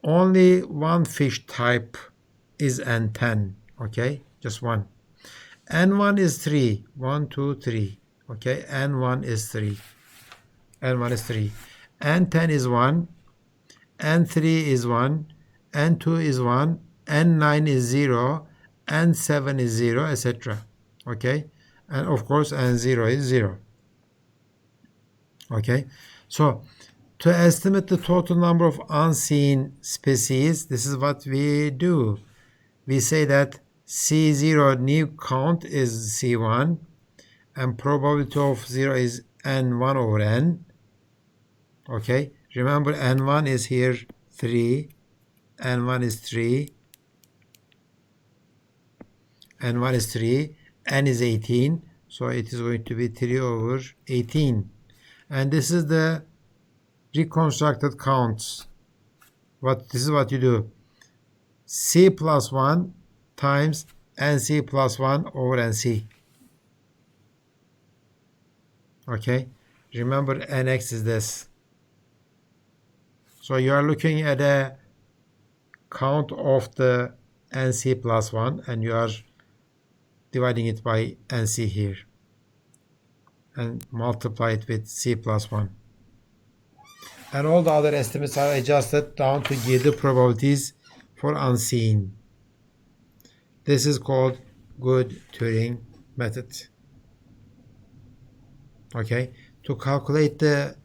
[SPEAKER 1] Only one fish type is N10. Okay. Just 1. N1 is 3. 1, 2, 3. Okay. N1 is 3. N1 is 3. N10 is 1. N3 is 1. N2 is 1. N9 is 0. N7 is 0, etc. Okay. And of course N0 is 0. Okay. So to estimate the total number of unseen species, this is what we do. We say that C0 new count is C1 and probability of 0 is N1 over N. Okay. Remember N1 is here 3. N1 is 3. N1 is 3. N is 18. So it is going to be 3 over 18. And this is the reconstructed counts. This is what you do. C plus 1 times NC plus 1 over NC. Okay. Remember NX is this. So you are looking at a count of the NC plus 1 and you are dividing it by NC here and multiply it with C plus 1. And all the other estimates are adjusted down to give the probabilities for unseen. This is called good Turing method. Okay, to calculate the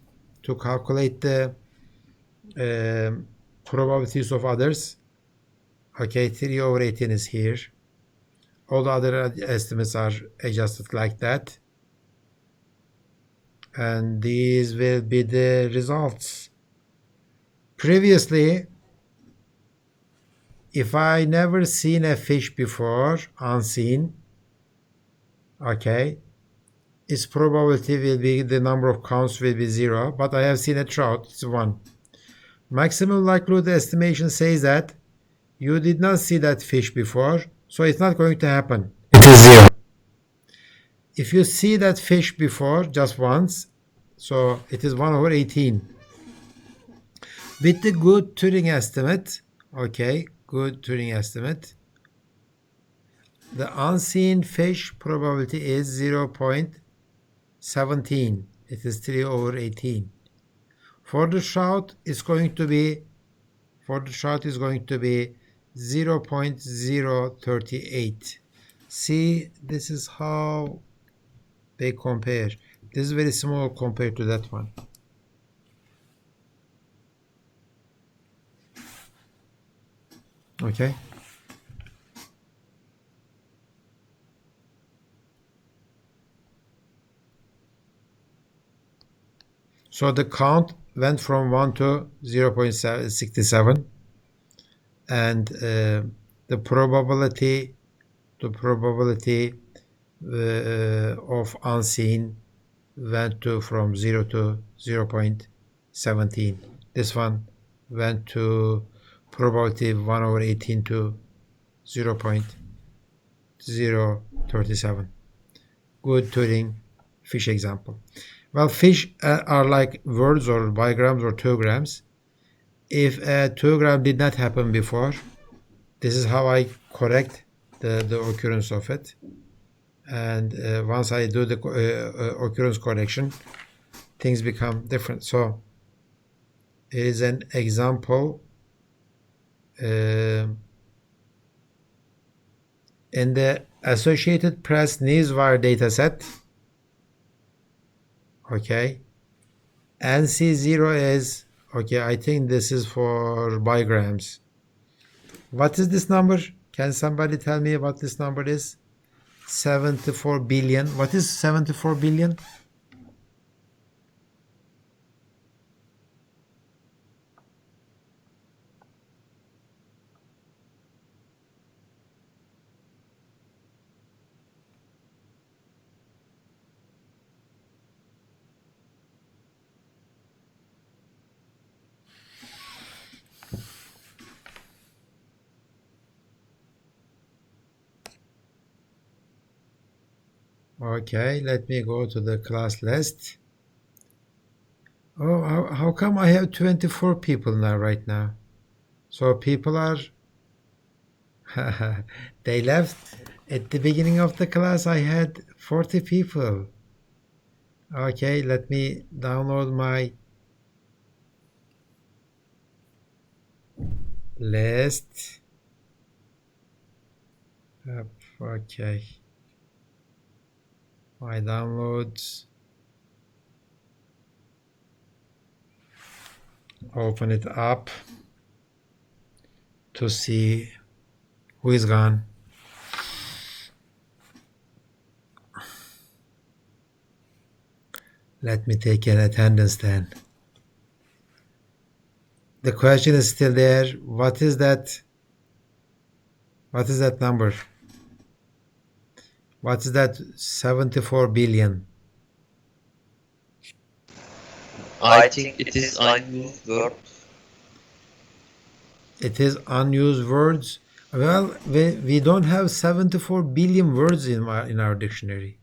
[SPEAKER 1] probabilities of others. Okay, 3 over 18 is here. All the other estimates are adjusted like that. And these will be the results. Previously, if I never seen a fish before, unseen, okay, its probability will be, the number of counts will be 0, but I have seen a trout, it's 1. Maximum likelihood estimation says that you did not see that fish before, so it's not going to happen. It is 0. If you see that fish before, just once, so it is 1 over 18. With the good Turing estimate, okay, good Turing estimate, the unseen fish probability is 0.17. It is 3 over 18. For the trout, it's going to be 0.038. See, this is how they compare. This is very small compared to that one. Okay. So the count went from 1 to 0.67, and the probability of unseen went to from 0 to 0.17. This one went to probability 1 over 18 to 0.037. Good Turing fish example. Well, fish are like words or bigrams or tograms. If a togram did not happen before, this is how I correct the occurrence of it. And once I do the occurrence correction, things become different. So it is an example in the Associated Press Newswire dataset. Okay, NC0 is, okay, I think this is for bigrams. What is this number? Can somebody tell me what this number is? 74 billion. What is 74 billion? Okay, let me go to the class list. Oh, how come I have 24 people now, right now? So people are, they left. At the beginning of the class, I had 40 people. Okay, let me download my list. Okay. My downloads. Open it up to see who is gone. Let me take an attendance then. The question is still there. What is that? What is that number? What is that 74 billion?
[SPEAKER 9] I think it is unused word.
[SPEAKER 1] It is unused words. Well, we don't have 74 billion words in our dictionary,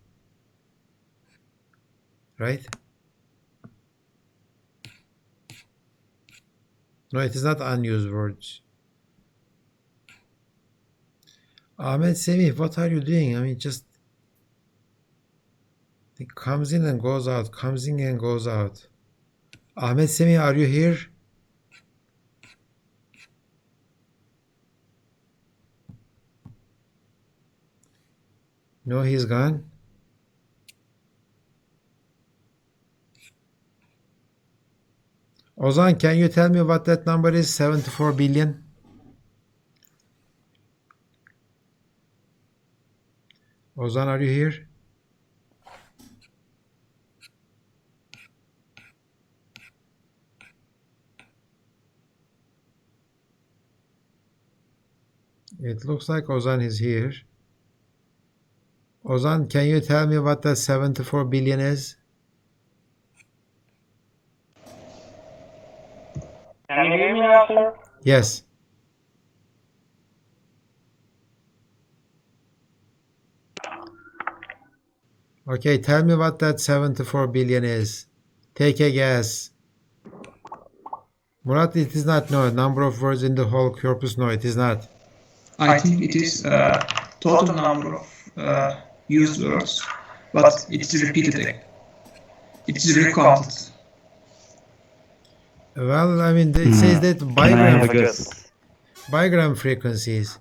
[SPEAKER 1] right? No, it is not unused words. Ahmed Semih, what are you doing? I mean, just it comes in and goes out, comes in and goes out. Ahmed Semih, are you here? No, he's gone. Ozan, can you tell me what that number is? 74 billion? Ozan, are you here? It looks like Ozan is here. Ozan, can you tell me what the 74 billion is?
[SPEAKER 8] Can you hear me now, sir?
[SPEAKER 1] Yes. Okay, tell me what that 74 billion is. Take a guess. Murat, it is not. No, number of words in the whole corpus. No, it is not.
[SPEAKER 6] I think it is total number of used words, but it's repeated. It's recounted.
[SPEAKER 1] Well, I mean, it says that
[SPEAKER 2] Can I have a guess?
[SPEAKER 1] bigram frequencies.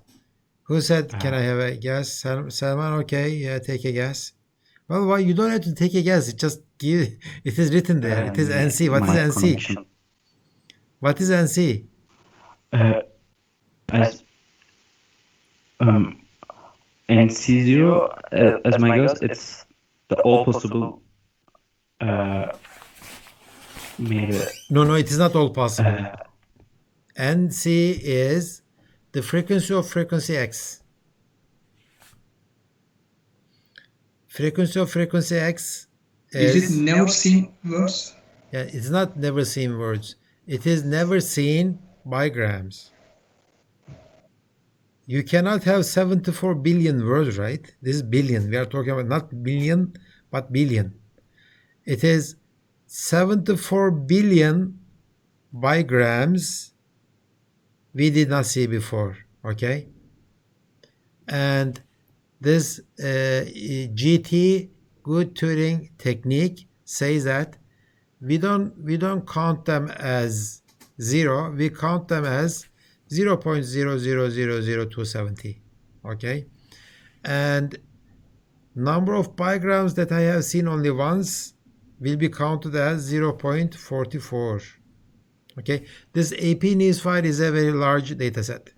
[SPEAKER 1] Who said, can I have a guess? Salman, okay, yeah, take a guess. Well, why you don't have to take a guess. It just give. It is written there. It is NC. What is
[SPEAKER 2] My
[SPEAKER 1] NC?
[SPEAKER 2] connection.
[SPEAKER 1] What is NC?
[SPEAKER 2] As NC0, as my guess, it's the all possible. Maybe.
[SPEAKER 1] No, it is not all possible. NC is the frequency of frequency X. Frequency of frequency X
[SPEAKER 6] Is it never seen words?
[SPEAKER 1] Yeah, it's not never seen words. It is never seen bigrams. You cannot have 74 billion words, right? This is billion. We are talking about not billion, but billion. It is 74 billion bigrams we did not see before, okay? And this GT, good Turing technique, says that we don't count them as 0, we count them as 0.0000270, okay? And number of bigrams that I have seen only once will be counted as 0.44. Okay, this AP news file is a very large data set.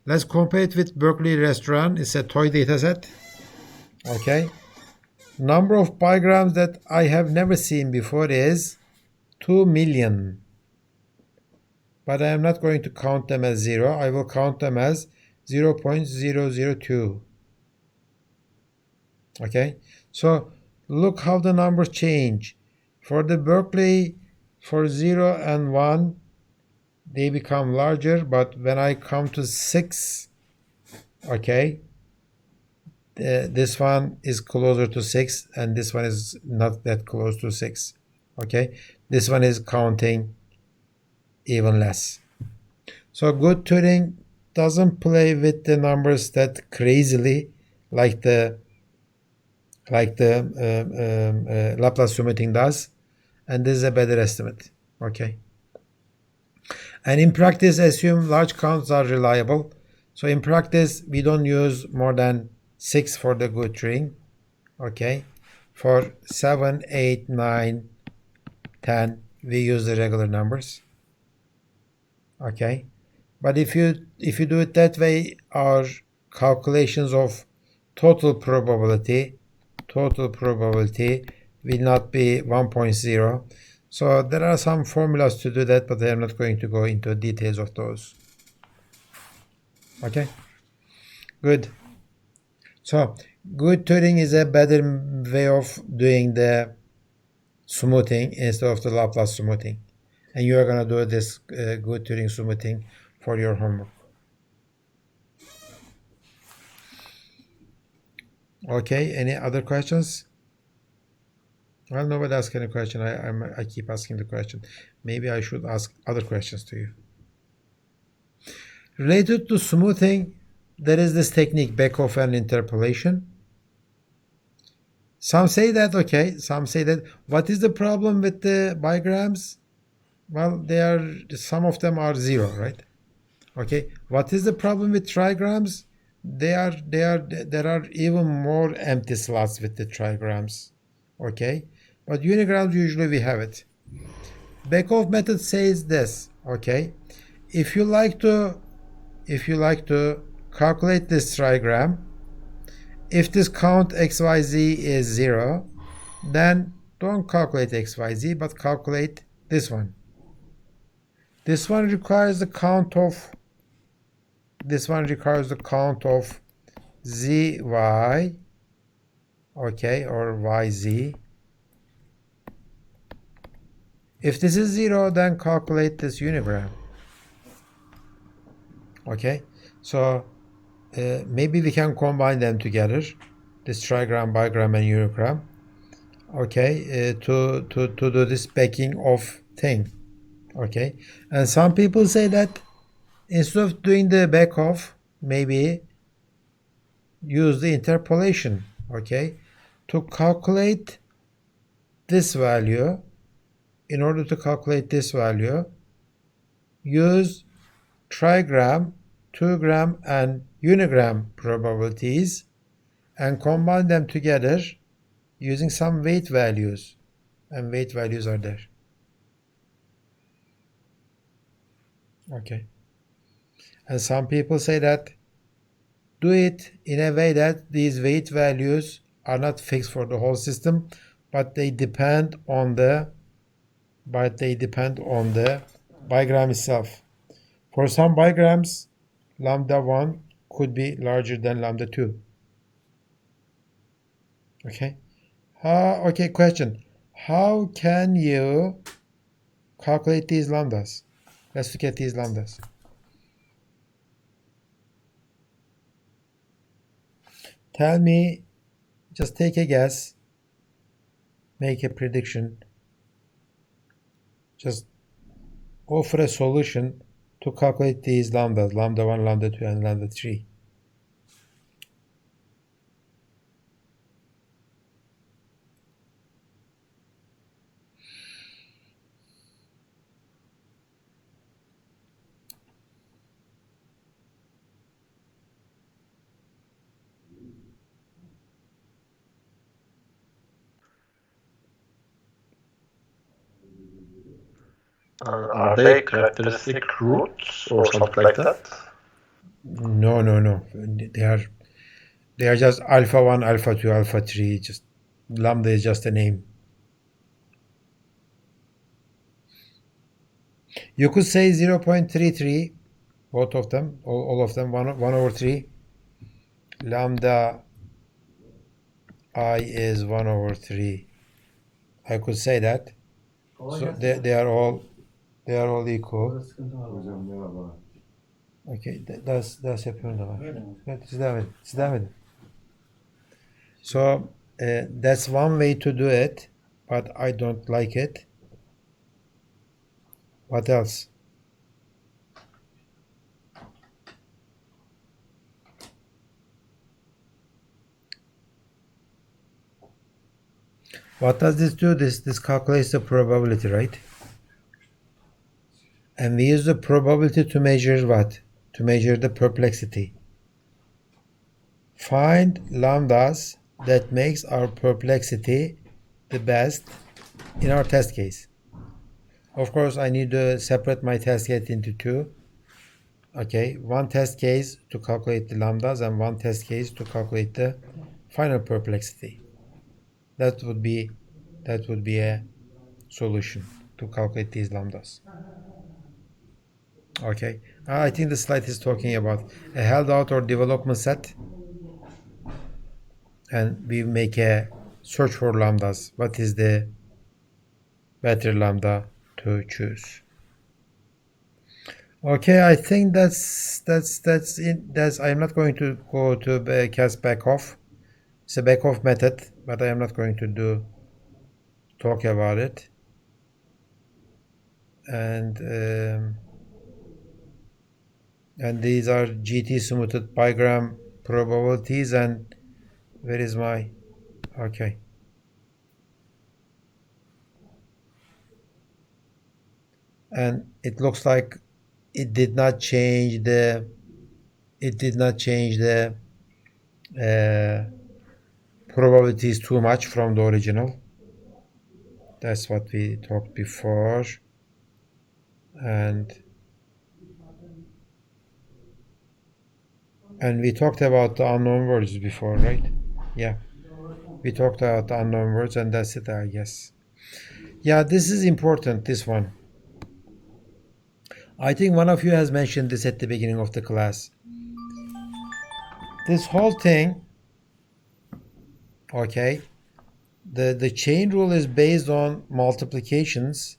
[SPEAKER 1] Let's compare it with Berkeley restaurant. It's a toy data set. Okay, number of bigrams that I have never seen before is 2 million. But I am not going to count them as 0. I will count them as 0.002. Okay, so look how the numbers change. For the Berkeley, for 0 and 1, they become larger, but when I come to 6, okay, this one is closer to 6, and this one is not that close to 6. Okay, this one is counting even less. So good Turing doesn't play with the numbers that crazily like the Laplace summating does, and this is a better estimate. Okay, and in practice assume large counts are reliable. So in practice we don't use more than 6 for the good Turing. Okay, for 7, 8, 9, 10 we use the regular numbers. Okay, but if you do it that way, our calculations of total probability will not be 1.0. So there are some formulas to do that, but I am not going to go into details of those. Okay, good. So good Turing is a better way of doing the smoothing instead of the Laplace smoothing. And you are going to do this good Turing smoothing for your homework. Okay, any other questions? Well, nobody asked any question. I keep asking the question. Maybe I should ask other questions to you. Related to smoothing, there is this technique, Beckhoff interpolation. Some say that, okay, some say that. What is the problem with the bigrams? Well, some of them are 0, right? Okay, what is the problem with trigrams? There are even more empty slots with the trigrams. Okay, but unigrams usually we have it. Beckhoff method says this. Okay, if you like to calculate this trigram, if this count xyz is 0, then don't calculate xyz, but calculate this one. This one requires the count of this one requires the count of zy, okay, or yz. If this is 0, then calculate this unigram. Okay, so maybe we can combine them together, this trigram, bigram, and unigram. Okay, to do this backing off thing. Okay, and some people say that instead of doing the back off, maybe use the interpolation. Okay, to calculate this value. In order to calculate this value, use trigram, 2gram, and unigram probabilities and combine them together using some weight values. And weight values are there. Okay. And some people say that do it in a way that these weight values are not fixed for the whole system, but they depend on the bigram itself. For some bigrams, lambda 1 could be larger than lambda 2. Okay. Okay, question. How can you calculate these lambdas? Let's look at these lambdas. Tell me, just take a guess, make a prediction. Just offer a solution to calculate these lambdas, lambda 1, lambda 2, and lambda 3.
[SPEAKER 10] Are they characteristic roots or something like that?
[SPEAKER 1] No. They are just alpha 1, alpha 2, alpha 3. Just lambda is just a name. You could say 0.33, both of them, all of them, 1 over 3. Lambda I is 1 over 3. I could say that. So they are all equal. Okay, ders yapıyorum da var. Evet, siz devam edin. So that's one way to do it, but I don't like it. What else? What does this do? This calculates the probability, right? And we use the probability to measure what? To measure the perplexity. Find lambdas that makes our perplexity the best in our test case. Of course, I need to separate my test case into two. Okay, one test case to calculate the lambdas and one test case to calculate the final perplexity. That would be a solution to calculate these lambdas. Okay, I think the slide is talking about a held out or development set, and we make a search for lambdas. What is the better lambda to choose? Okay, I think that's it. I'm not going to go to cast back off. It's a back off method, but I am not going to talk about it. And these are GT smoothed bigram probabilities. And where is my? Okay. And it looks like it did not change the probabilities too much from the original. That's what we talked before. And we talked about the unknown words before, right? Yeah. We talked about the unknown words, and that's it, I guess. Yeah, this is important, this one. I think one of you has mentioned this at the beginning of the class. This whole thing, okay, the chain rule is based on multiplications,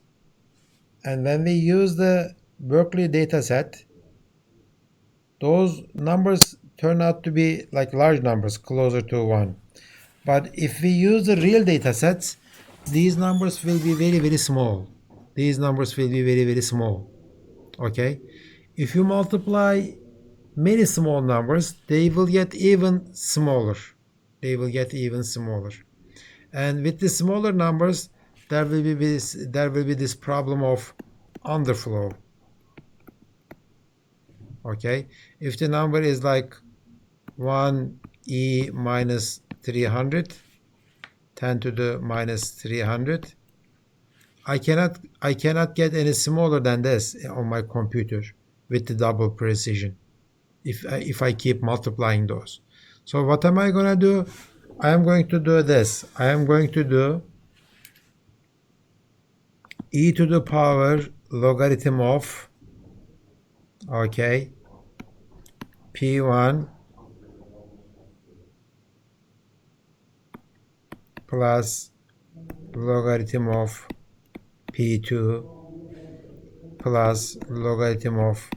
[SPEAKER 1] and when we use the Berkeley data set, those numbers turn out to be like large numbers, closer to 1. But if we use the real data sets, these numbers will be very, very small. These numbers will be very, very small. Okay? If you multiply many small numbers, they will get even smaller. They will get even smaller. And with the smaller numbers, there will be this problem of underflow. Okay? If the number is like 1e minus 300, 10 to the minus 300, I cannot get any smaller than this on my computer with the double precision if I keep multiplying those. So what am I going to do? I am going to do this. I am going to do e to the power logarithm of, okay, p1 plus logarithm of p2 plus logarithm of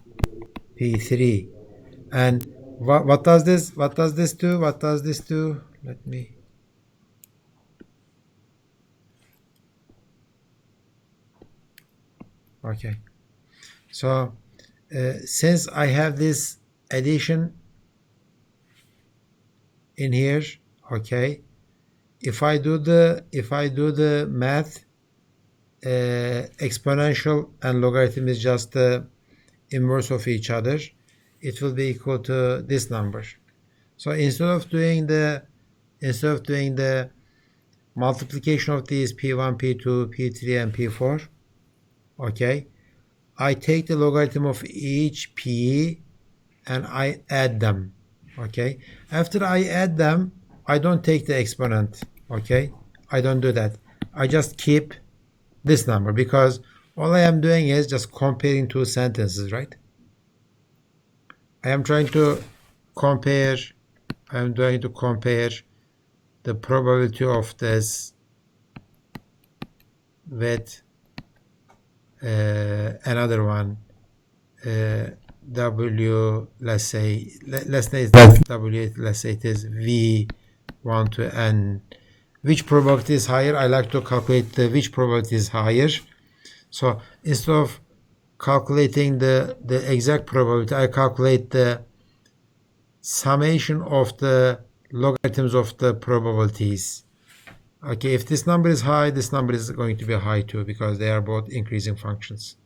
[SPEAKER 1] p3. And what does this do? What does this do? Let me. Okay. So since I have this addition in here, okay, if I do the math, exponential and logarithm is just the inverse of each other. It will be equal to this number. So instead of doing the multiplication of these p1, p2, p3, and p4, okay, I take the logarithm of each p and I add them. Okay, after I add them, I don't take the exponent. Okay, I don't do that. I just keep this number because all I am doing is just comparing two sentences, right? I am trying to compare the probability of this with another one, W, let's say that W, let's say it is V1 to N. Which probability is higher? I like to calculate which probability is higher. So instead of calculating the exact probability, I calculate the summation of the logarithms of the probabilities. Okay, if this number is high, this number is going to be high too because they are both increasing functions.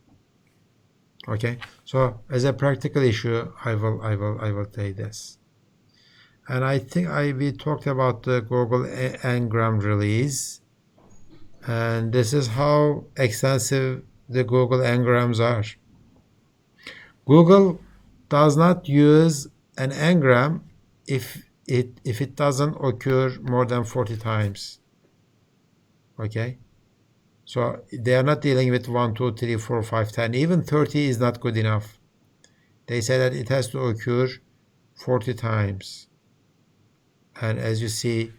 [SPEAKER 1] Okay, so as a practical issue, I will take this. And I think we talked about the Google Ngram release, and this is how extensive the Google Ngrams are. Google does not use an Ngram if it doesn't occur more than 40 times. Okay, so they are not dealing with 1, 2, 3, 4, 5, 10. Even 30 is not good enough. They say that it has to occur 40 times. And as you see,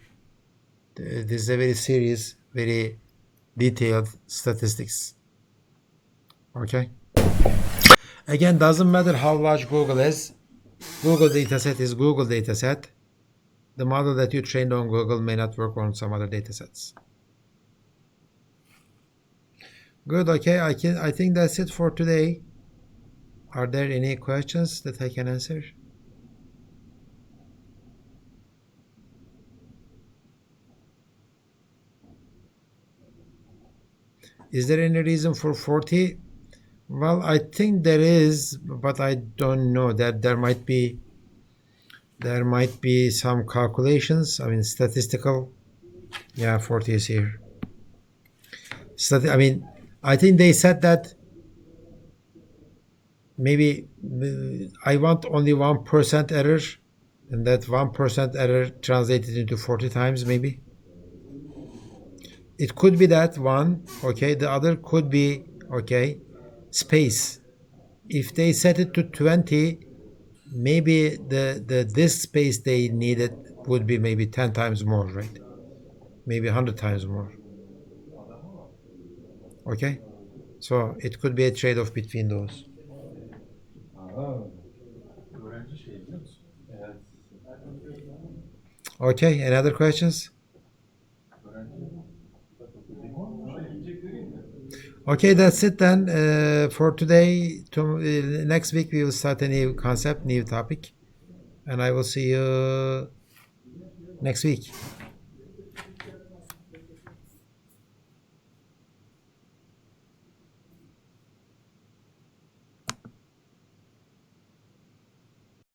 [SPEAKER 1] this is a very serious, very detailed statistics. Okay. Again, doesn't matter how large Google is. Google dataset is Google dataset. The model that you trained on Google may not work on some other datasets. Good. Okay. I think that's it for today. Are there any questions that I can answer? Is there any reason for 40? Well, I think there is, but I don't know. That there might be some calculations. I mean, statistical. Yeah, 40 is here. I mean, I think they said that maybe I want only 1% error, and that 1% error translated into 40 times maybe. It could be that one, okay. The other could be, okay, space. if they set it to 20, maybe this space they needed would be maybe 10 times more, right? Maybe 100 times more. Okay? So it could be a trade-off between those.
[SPEAKER 5] Öğrenci şey biliyor musun? Evet.
[SPEAKER 1] Okay, any other questions? Okay, that's it then for today. Next week we will start a new concept, new topic, and I will see you next week.